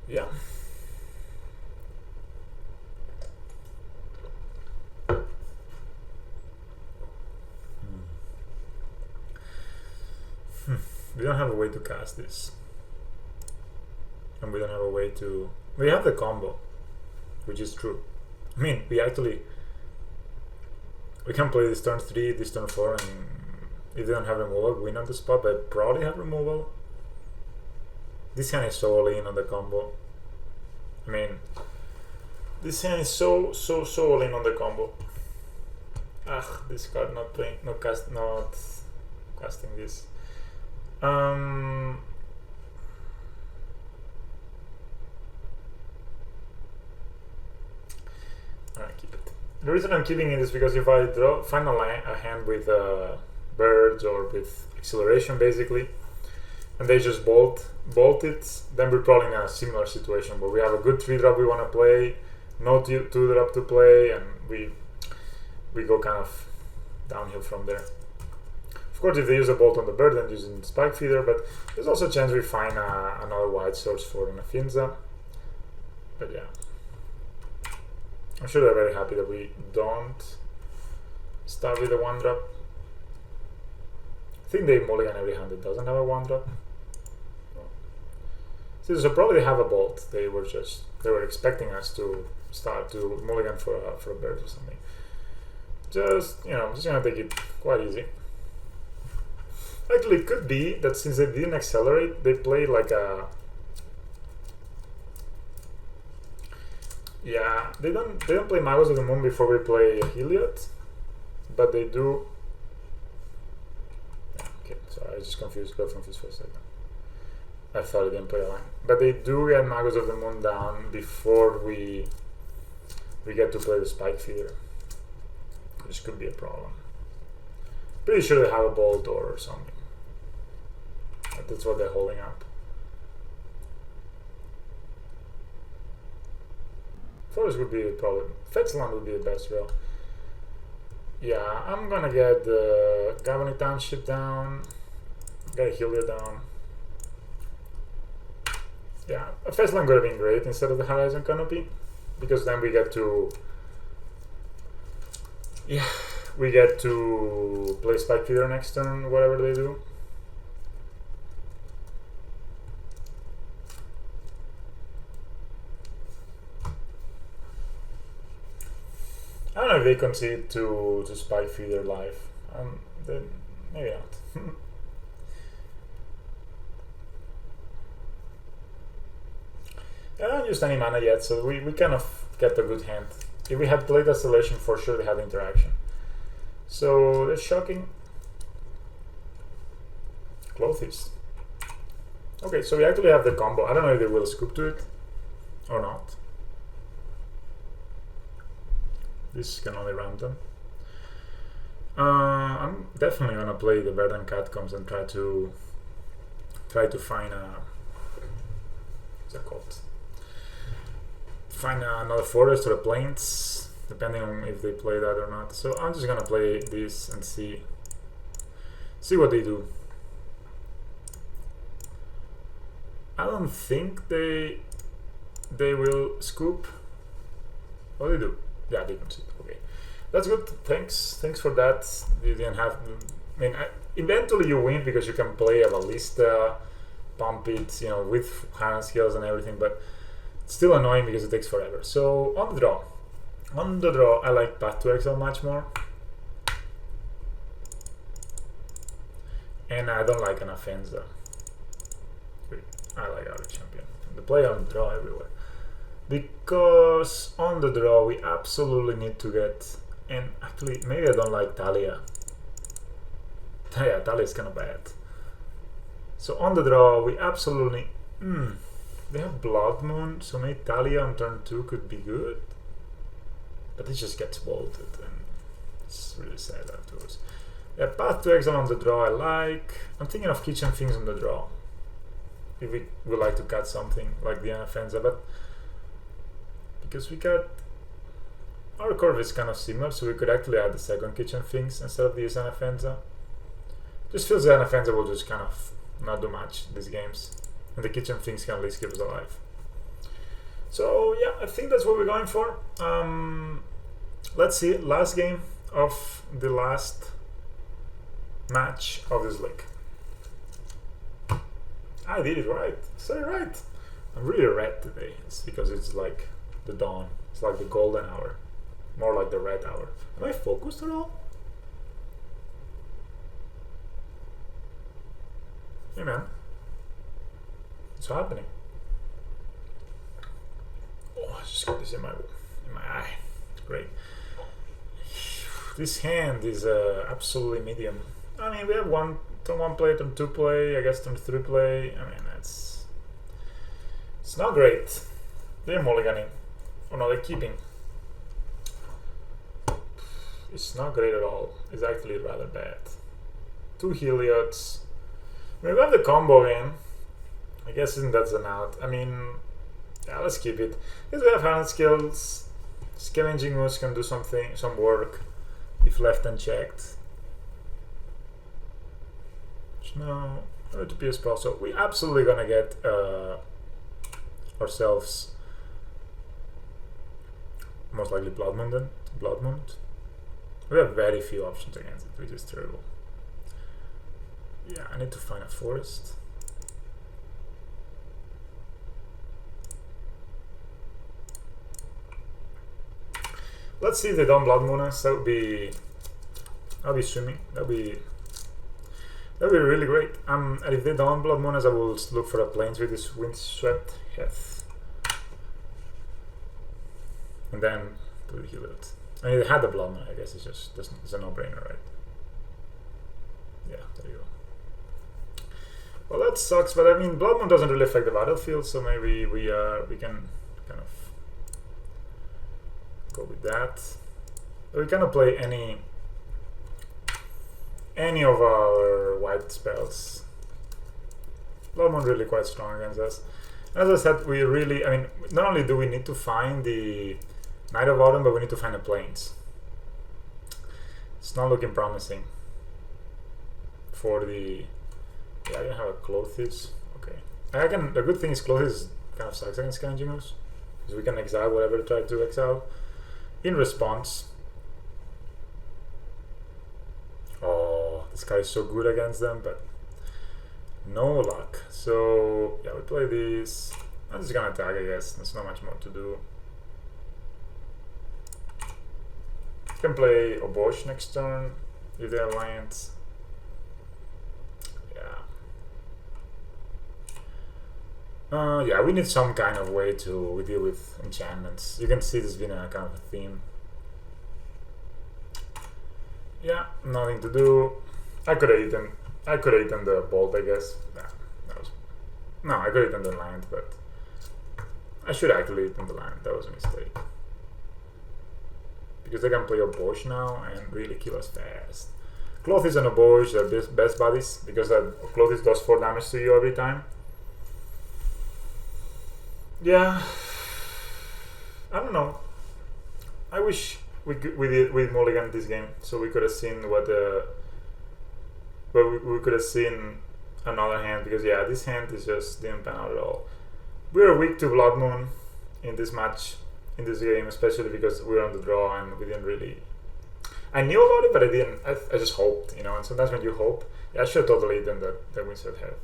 Yeah. We don't have a way to cast this. And we don't have a way to... We have the combo, which is true. I mean, we can play this turn 3, this turn 4, and if they don't have removal, win on the spot, but probably have removal. This hand is so all in on the combo. I mean, this hand is so all in on the combo. This card not casting this. Alright, keep it. The reason I'm keeping it is because if I find a hand with birds or with acceleration basically, and they just bolt it, then we're probably in a similar situation where we have a good 3-drop we want to play, no 2-drop to play, and we go kind of downhill from there. Of course, if they use a bolt on the bird, then using Spike Feeder, but there's also a chance we find another white source for Nafinza. But yeah, I'm sure they're very happy that we don't start with a 1-drop. I think they mulligan every hand that doesn't have a 1-drop. So probably they have a bolt. They were expecting us to start to mulligan for a bird or something. Just gonna take it quite easy. Actually, it could be that since they didn't accelerate, they played like a... Yeah, they don't play Magos of the Moon before we play Heliod, but they do... Okay, sorry, I just got confused for a second. I thought they didn't play a line. But they do get Magos of the Moon down before we get to play the Spike Feeder, which could be a problem. Pretty sure they have a bolt or something. That's what they're holding up. Forest would be a problem. Fetchland would be the best rail. Yeah, I'm gonna get the Gavony Township down. Get Helia down. Yeah, a Fetchland would have been great instead of the Horizon Canopy, because then we get to... Yeah, we get to play Spike Feeder next turn, whatever they do. I don't know if they concede to Spike Feeder live. Maybe not. I haven't used any mana yet, so we kind of get a good hand. If we had played Acceleration, for sure they had interaction. So that's shocking. Clothes. Okay, so we actually have the combo. I don't know if they will scoop to it or not. This can only round them. I'm definitely gonna play the Verdant Catacombs and try to find a what's that called? Find another forest or a plains, depending on if they play that or not. So I'm just gonna play this and see what they do. I don't think they will scoop. What do they do? Yeah, they can scoop. Okay, that's good. Thanks for that. You didn't have. I mean, eventually you win because you can play a ballista, pump it, you know, with hand skills and everything. But it's still annoying because it takes forever. So on the draw, I like Path to Exile much more, and I don't like an Offensa. I like our champion. The play on the draw everywhere. Because on the draw we absolutely need to get, and actually maybe I don't like Talia. Yeah, Talia is kind of bad. So on the draw we absolutely they have Blood Moon, so maybe Talia on turn 2 could be good. But it just gets bolted and it's really sad afterwards. Yeah, Path to Exile on the draw I like. I'm thinking of Kitchen Things on the draw. If we would like to cut something like the Anafenza, but because we got our curve is kind of similar, so we could actually add the second Kitchen Things instead of the Anafenza. Just feels the Anafenza will just kind of not do much these games, and the Kitchen Things can at least keep us alive. So yeah, I think that's what we're going for. Let's see, last game of the last match of this league. I did it right. Say it right. I'm really red today. It's because it's like the dawn. It's like the golden hour. More like the red hour. Am I focused at all? Hey man. What's happening? Oh, I just got this in my eye. Great. This hand is absolutely medium. I mean, we have turn 1 play, turn 2 play, I guess turn 3 play. I mean, it's not great. They're mulliganing. Oh no, they're keeping. It's not great at all. It's actually rather bad. 2 Heliods. I mean, we have the combo in. I guess that's an out. I mean, yeah, let's keep it. Because we have hand skills. Scavenging Moose can do some work if left unchecked. No, no to be a spell. So we absolutely gonna get ourselves most likely Blood Moon then. Blood Moon. We have very few options against it, which is terrible. Yeah, I need to find a forest. Let's see if they don't Blood Moon us. That would be swimming. That'd be really great. And if they don't Blood Moon us, I will look for a plains with this Windswept Heath. And then do the Heliod. I mean, they had the Blood Moon, I guess it's a no-brainer, right? Yeah, there you go. Well, that sucks, but I mean, Blood Moon doesn't really affect the battlefield, so maybe we can kind of go with that. We cannot play any of our white spells. Blood Moon really quite strong against us. As I said, we really, I mean, not only do we need to find the Night of Autumn, but we need to find the plains. It's not looking promising for the. Yeah, I don't have a Clothes. Okay, the good thing is Clothes kind of sucks against Scavengers, because we can exile whatever to try to exile. In response, oh, this guy is so good against them, but no luck. So yeah, we play this. I'm just gonna attack, I guess. There's not much more to do. Can play Obosh next turn if they have lands. Yeah. Yeah, we need some kind of way to deal with enchantments. You can see there's been a kind of a theme. Yeah, nothing to do. I could have eaten the bolt, I guess. No, I could have eaten the land, but I should actually eaten the land. That was a mistake. Because they can play Obosh now and really kill us fast. Clothes and Obosh are best buddies, because that Clothes does 4 damage to you every time. Yeah, I don't know. I wish we mulliganed this game, so we could have seen we could have seen another hand, because yeah, this hand is just didn't pan out at all. We were weak to Blood Moon in this match, in this game, especially because we were on the draw and we didn't really. I knew about it, but I didn't. I just hoped, you know. And sometimes when you hope, yeah, I should totally eaten that Wizard have,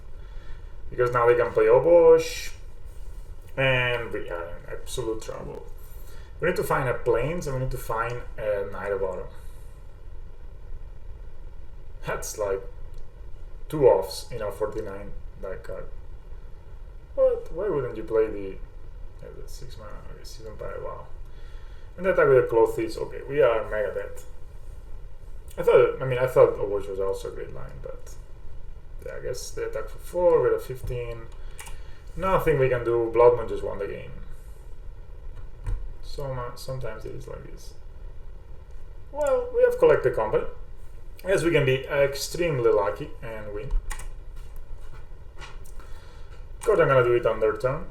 because now they can play Obosh, and we are in absolute trouble. We need to find a Plains and we need to find a Knight of Autumn. That's like 2 offs, you know, 49 that card. What? Why wouldn't you play the 6 mana? Okay, Season Empire, wow. And the attack with the Clothes, okay, we are mega dead. I thought Obosh was also a great line, but yeah, I guess the attack for 4 with a 15. Nothing we can do. Blood Moon just won the game. Sometimes it is like this. Well, we have collected company. I guess we can be extremely lucky and win. Of course, I'm gonna do it on their turn.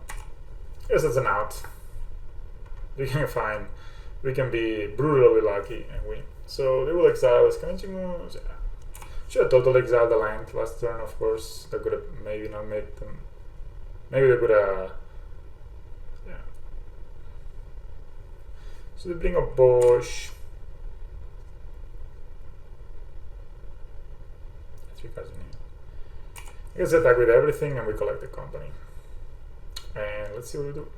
Yes, that's an out. We can be brutally lucky and win. So they will exile us. Yeah. Should have totally exiled the land last turn, of course. That could have maybe not made them. Maybe they could have. Yeah. So they bring up Bosch. 3 cards in here. I guess attack with everything and we collect the company. And let's see what we do.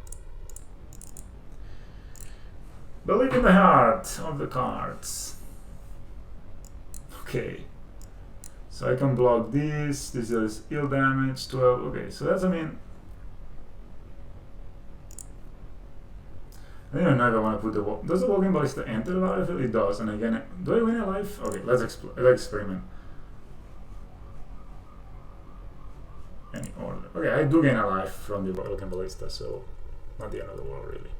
Believe in the heart of the cards. Okay. So I can block this. This is ill damage, 12. Okay, so that's, I don't even know if I want to put the wall. Does the Walking Ballista enter the battlefield? It does. And again, do I win a life? Okay, let's experiment. Any order. Okay, I do gain a life from the Walking Ballista, so not the end of the world, really.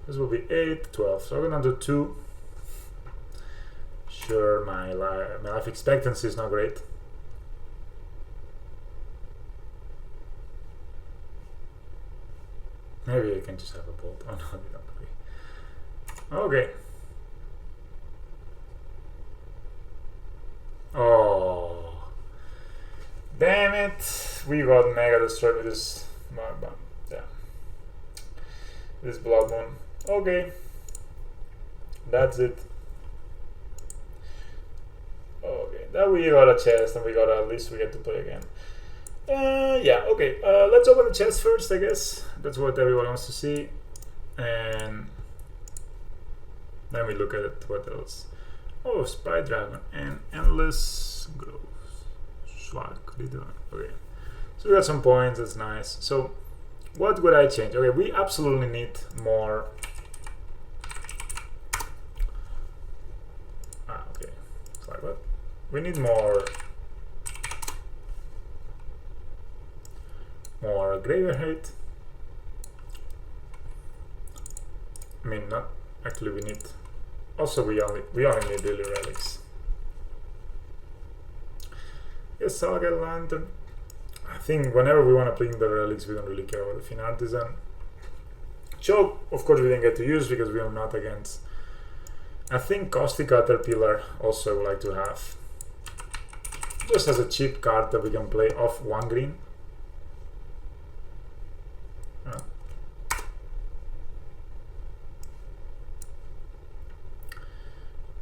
This will be 8, 12. So I'm gonna do 2. Sure, my life expectancy is not great. Maybe I can just have a bolt. Oh no, we don't. Okay. Oh, damn it! We got mega destroyed with this. Yeah, this Blood Moon. Okay, that's it. Okay, that we got a chest and we got at least we get to play again. Yeah, okay, let's open the chest first, I guess. That's what everyone wants to see. And then we look at it, what else. Oh, Spy Dragon and Endless Growth. Swag, okay. So we got some points, that's nice. So, what would I change? Okay, we absolutely need more. Okay, sorry, what? We need more Graveyard Hate. Not actually. We need. Also, we only need daily relics. Yes, Saga Lantern. I think whenever we want to play in the relics, we don't really care about the Fine Artisan. Choke, of course, we didn't get to use because we are not against. I think Caustic Caterpillar also I would like to have. Just as a cheap card that we can play off 1 green.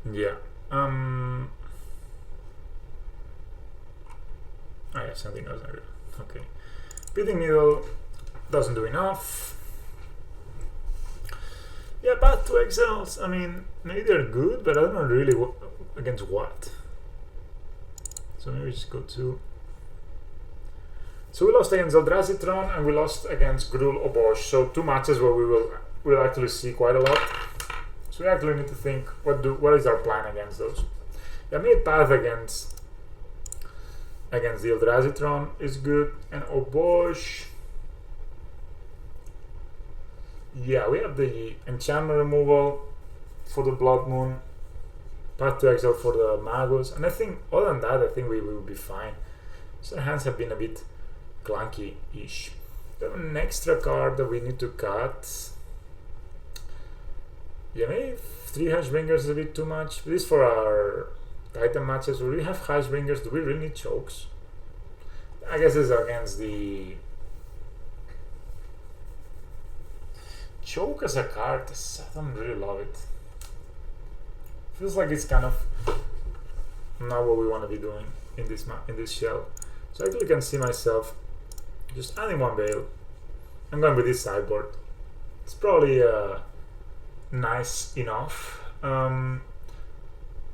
Yeah. Oh yeah, something else. Okay. Beating Needle. doesn't do enough. Yeah, Path to Exiles, I mean, maybe they're good, but I don't know really against what. So maybe just go to... So we lost against Etron and we lost against Gruul Obosh. So 2 matches where we'll actually see quite a lot. So we actually need to think what is our plan against those. Yeah, maybe Path against the Etron is good, and Obosh. Yeah, we have the enchantment removal for the Blood Moon, Path to Exile for the Magus, and I think other than that, I think we will be fine. So our hands have been a bit clunky-ish. We have an extra card that we need to cut. Yeah, maybe 3 Hashbringers is a bit too much. This is for our Titan matches. Will we have Hashbringers? Do we really need chokes? I guess it's against the... Choke as a card, I don't really love it. Feels like it's kind of not what we want to be doing in this shell. So I actually can see myself just adding 1 Veil. I'm going with this sideboard. It's probably nice enough. I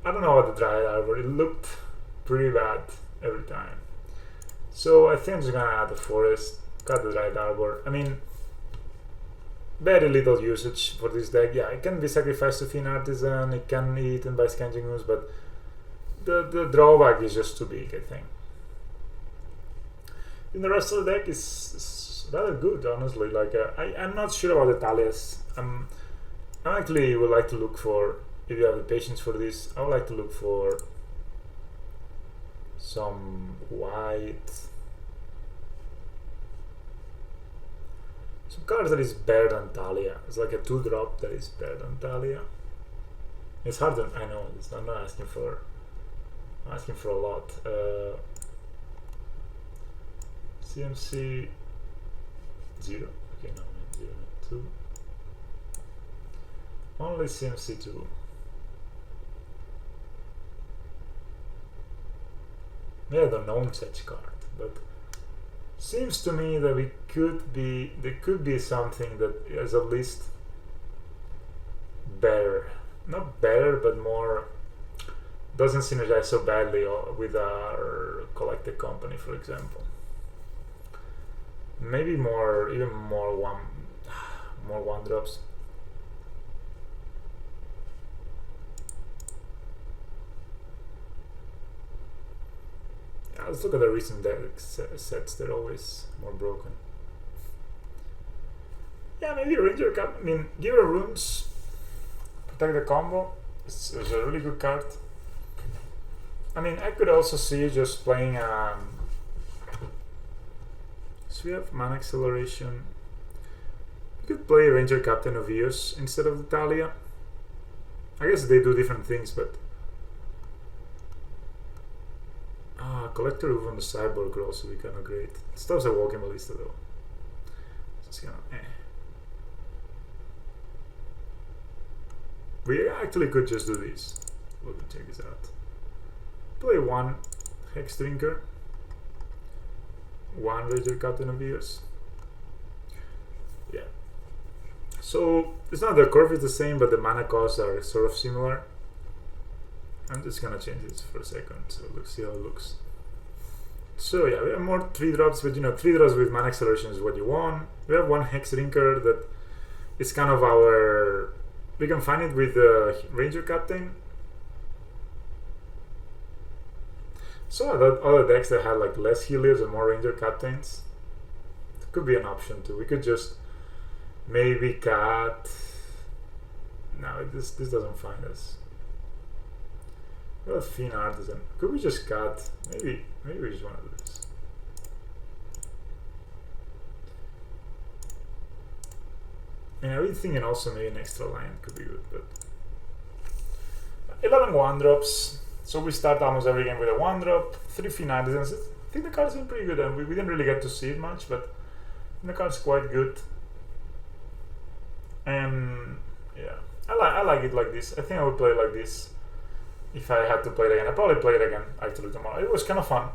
don't know about the Dryad Arbor. It looked pretty bad every time. So I think I'm just gonna add the Forest, cut the Dryad Arbor. I mean, very little usage for this deck. Yeah, it can be sacrificed to Fiend Artisan, it can be eaten by Scanging Ooze, but the drawback is just too big, I think. And the rest of the deck is rather good, honestly. Like I'm not sure about the Talias. I actually would like to look for, if you have the patience for this, I would like to look for some white, some cards that is better than Talia. It's like a 2-drop that is better than Talia. It's hard to, I know, I'm not asking for, I'm asking for a lot. CMC 0. Okay, no, 0, 2. Only CMC 2. Yeah, I don't own such card, but seems to me that there could be something that is at least better. Not better, but more, doesn't synergize so badly with our collected company, for example. Maybe more, even more one drops. Yeah, let's look at the recent deck sets. They're always more broken. Yeah, maybe Ranger Cap. I mean, give her rooms, protect the combo. It's a really good card. I mean, I could also see just playing. So we have Mana Acceleration. You could play Ranger Captain of Eos instead of the Talia. I guess they do different things, but Collector Roof on the sideboard could also be kind of great. Stuff's a walking ballista though. Just kind of We actually could just do this. Let me check this out. Play 1 Hex Drinker, 1 Ranger Captain of Eos. Yeah. So it's not, the curve is the same, but the mana costs are sort of similar. I'm just gonna change this for a second, so let's see how it looks. So yeah, we have more 3-drops, but 3 drops with Mana Acceleration is what you want. We have 1 Hex Drinker that is kind of our... We can find it with the Ranger Captain. So other decks that have like less Helios and more Ranger Captains, it could be an option too. We could just maybe cut... No, this doesn't find us. What about Fiend Artisan? Could we just cut? Maybe we just want to do this. And I've been thinking also maybe an extra line could be good, but 11 1-drops. So we start almost every game with a 1-drop, 3 Fiend Artisans. I think the card's been pretty good, and we didn't really get to see it much, but the card's quite good. And yeah, I like it like this. I think I would play it like this. If I had to play it again, I'd probably play it again actually tomorrow. It was kind of fun.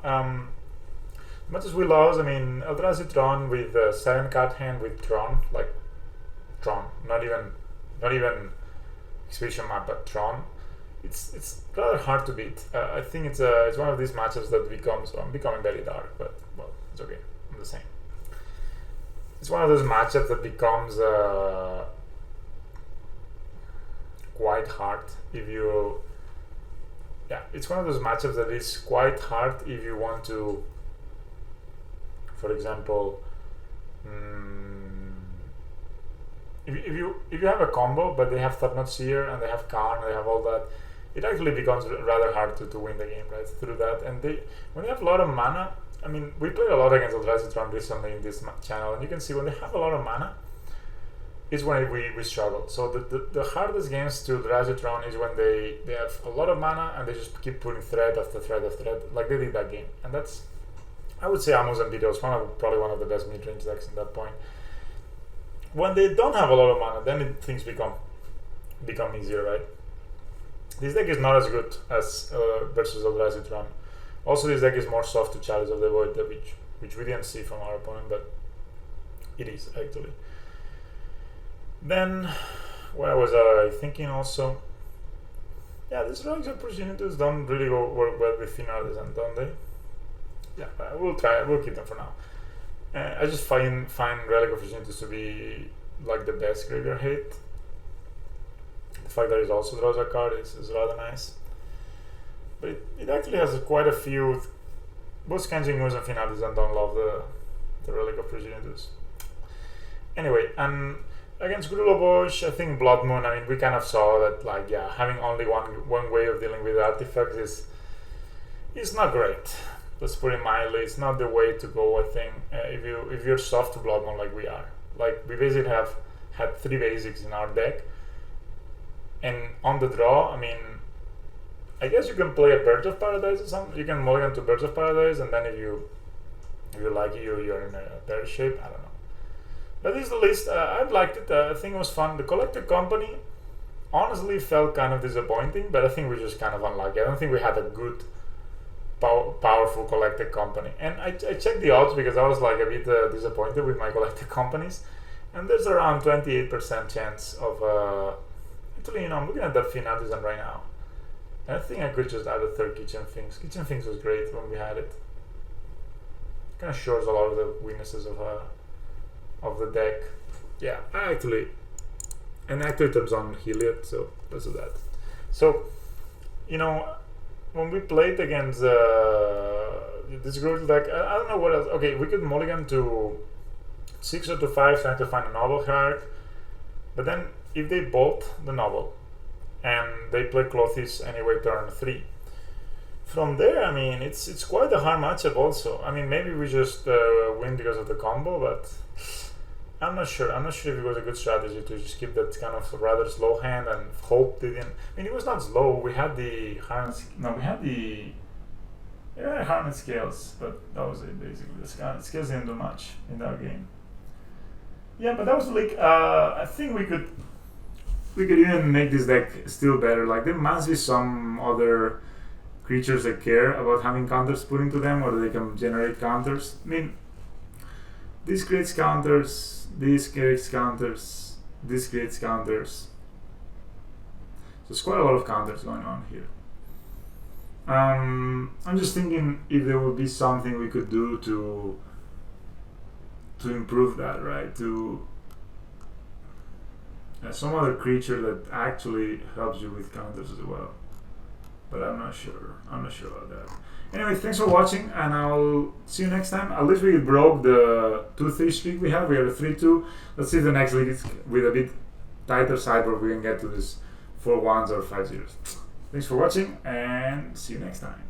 much as we lost, I mean, Eldrazi Tron with 7-card hand with Tron, like Tron, not even expansion map, but Tron. It's rather hard to beat. I think it's one of these matchups that becomes, well, I'm becoming very dark, but well, it's okay. I'm the same. It's one of those matchups that becomes quite hard if you. Yeah, it's one of those matchups that is quite hard if you want to. For example, if you have a combo but they have Thought-Knot Seer and they have Karn and they have all that, it actually becomes rather hard to win the game, right? Through that, and when they have a lot of mana, I mean, we played a lot against Eldrazi Tron recently in this channel, and you can see when they have a lot of mana, is when we struggle. So the hardest games to Eldrazi Tron is when they have a lot of mana and they just keep putting thread after thread after thread, like they did that game, and that's. I would say Amos and Vito is probably one of the best mid-range decks in that point. When they don't have a lot of mana, then things become easier, right? This deck is not as good as versus Eldrazi Tron. Also, this deck is more soft to Chalice of the Void, which we didn't see from our opponent, but it is actually. Then, what was I thinking also? Yeah, these Relics Opportunities don't really work well with Thin Artisan, don't they? Yeah, we'll try. We'll keep them for now. I just find Relic Opportunities to be like the best graveyard hit. The fact that it also draws a card is rather nice. But it actually has quite a few. Both Kanjing Moose and Thin Artisan don't love the Relic Opportunities. Anyway, and against Gruul Obosh, I think Blood Moon. I mean, we kind of saw that, like, yeah, having only one way of dealing with artifacts is not great. Let's put it mildly. It's not the way to go. I think if you're soft to Blood Moon like we are, like we basically have had 3 basics in our deck, and on the draw, I mean, I guess you can play a Birds of Paradise or something. You can mulligan to Birds of Paradise, and then if you like it, you're in a better shape. I don't know. But this is the list. I've liked it. I think it was fun. The Collected Company honestly felt kind of disappointing, but I think we're just kind of unlucky. I don't think we had a good, powerful Collected Company. And I checked the odds because I was like a bit disappointed with my Collected Companies. And there's around 28% chance of... actually, I'm looking at that Thin Artisan right now. And I think I could just add a third Kitchen Finks. Kitchen Finks was great when we had it. Kind of shows a lot of the weaknesses of the deck. Yeah, and active tabs on Heliod, so let's do that. So, when we played against this Gruul deck, I don't know what else. Okay, we could mulligan to 6 or to 5, trying to find a novel hierarch. But then, if they bolt the novel, and they play Clothes anyway turn 3, from there, I mean, it's quite a hard matchup also. I mean, maybe we just win because of the combo, but I'm not sure. I'm not sure if it was a good strategy to just keep that kind of rather slow hand and hope they didn't. I mean, it was not slow. We had the Harness. No, we had the Harness Scales, but that was it basically. The Scales didn't do much in that game. Yeah, but that was like I think we could even make this deck still better. Like there must be some other creatures that care about having counters put into them, or they can generate counters. I mean, this creates counters, this creates counters, this creates counters. So it's quite a lot of counters going on here. I'm just thinking if there would be something we could do to improve that, right? To some other creature that actually helps you with counters as well. But I'm not sure. I'm not sure about that. Anyway, thanks for watching, and I'll see you next time. At least we broke the 2-3 streak we have. We have a 3-2. Let's see if the next league is with a bit tighter sideboard we can get to this 4-1s or 5-0s. Thanks for watching, and see you next time.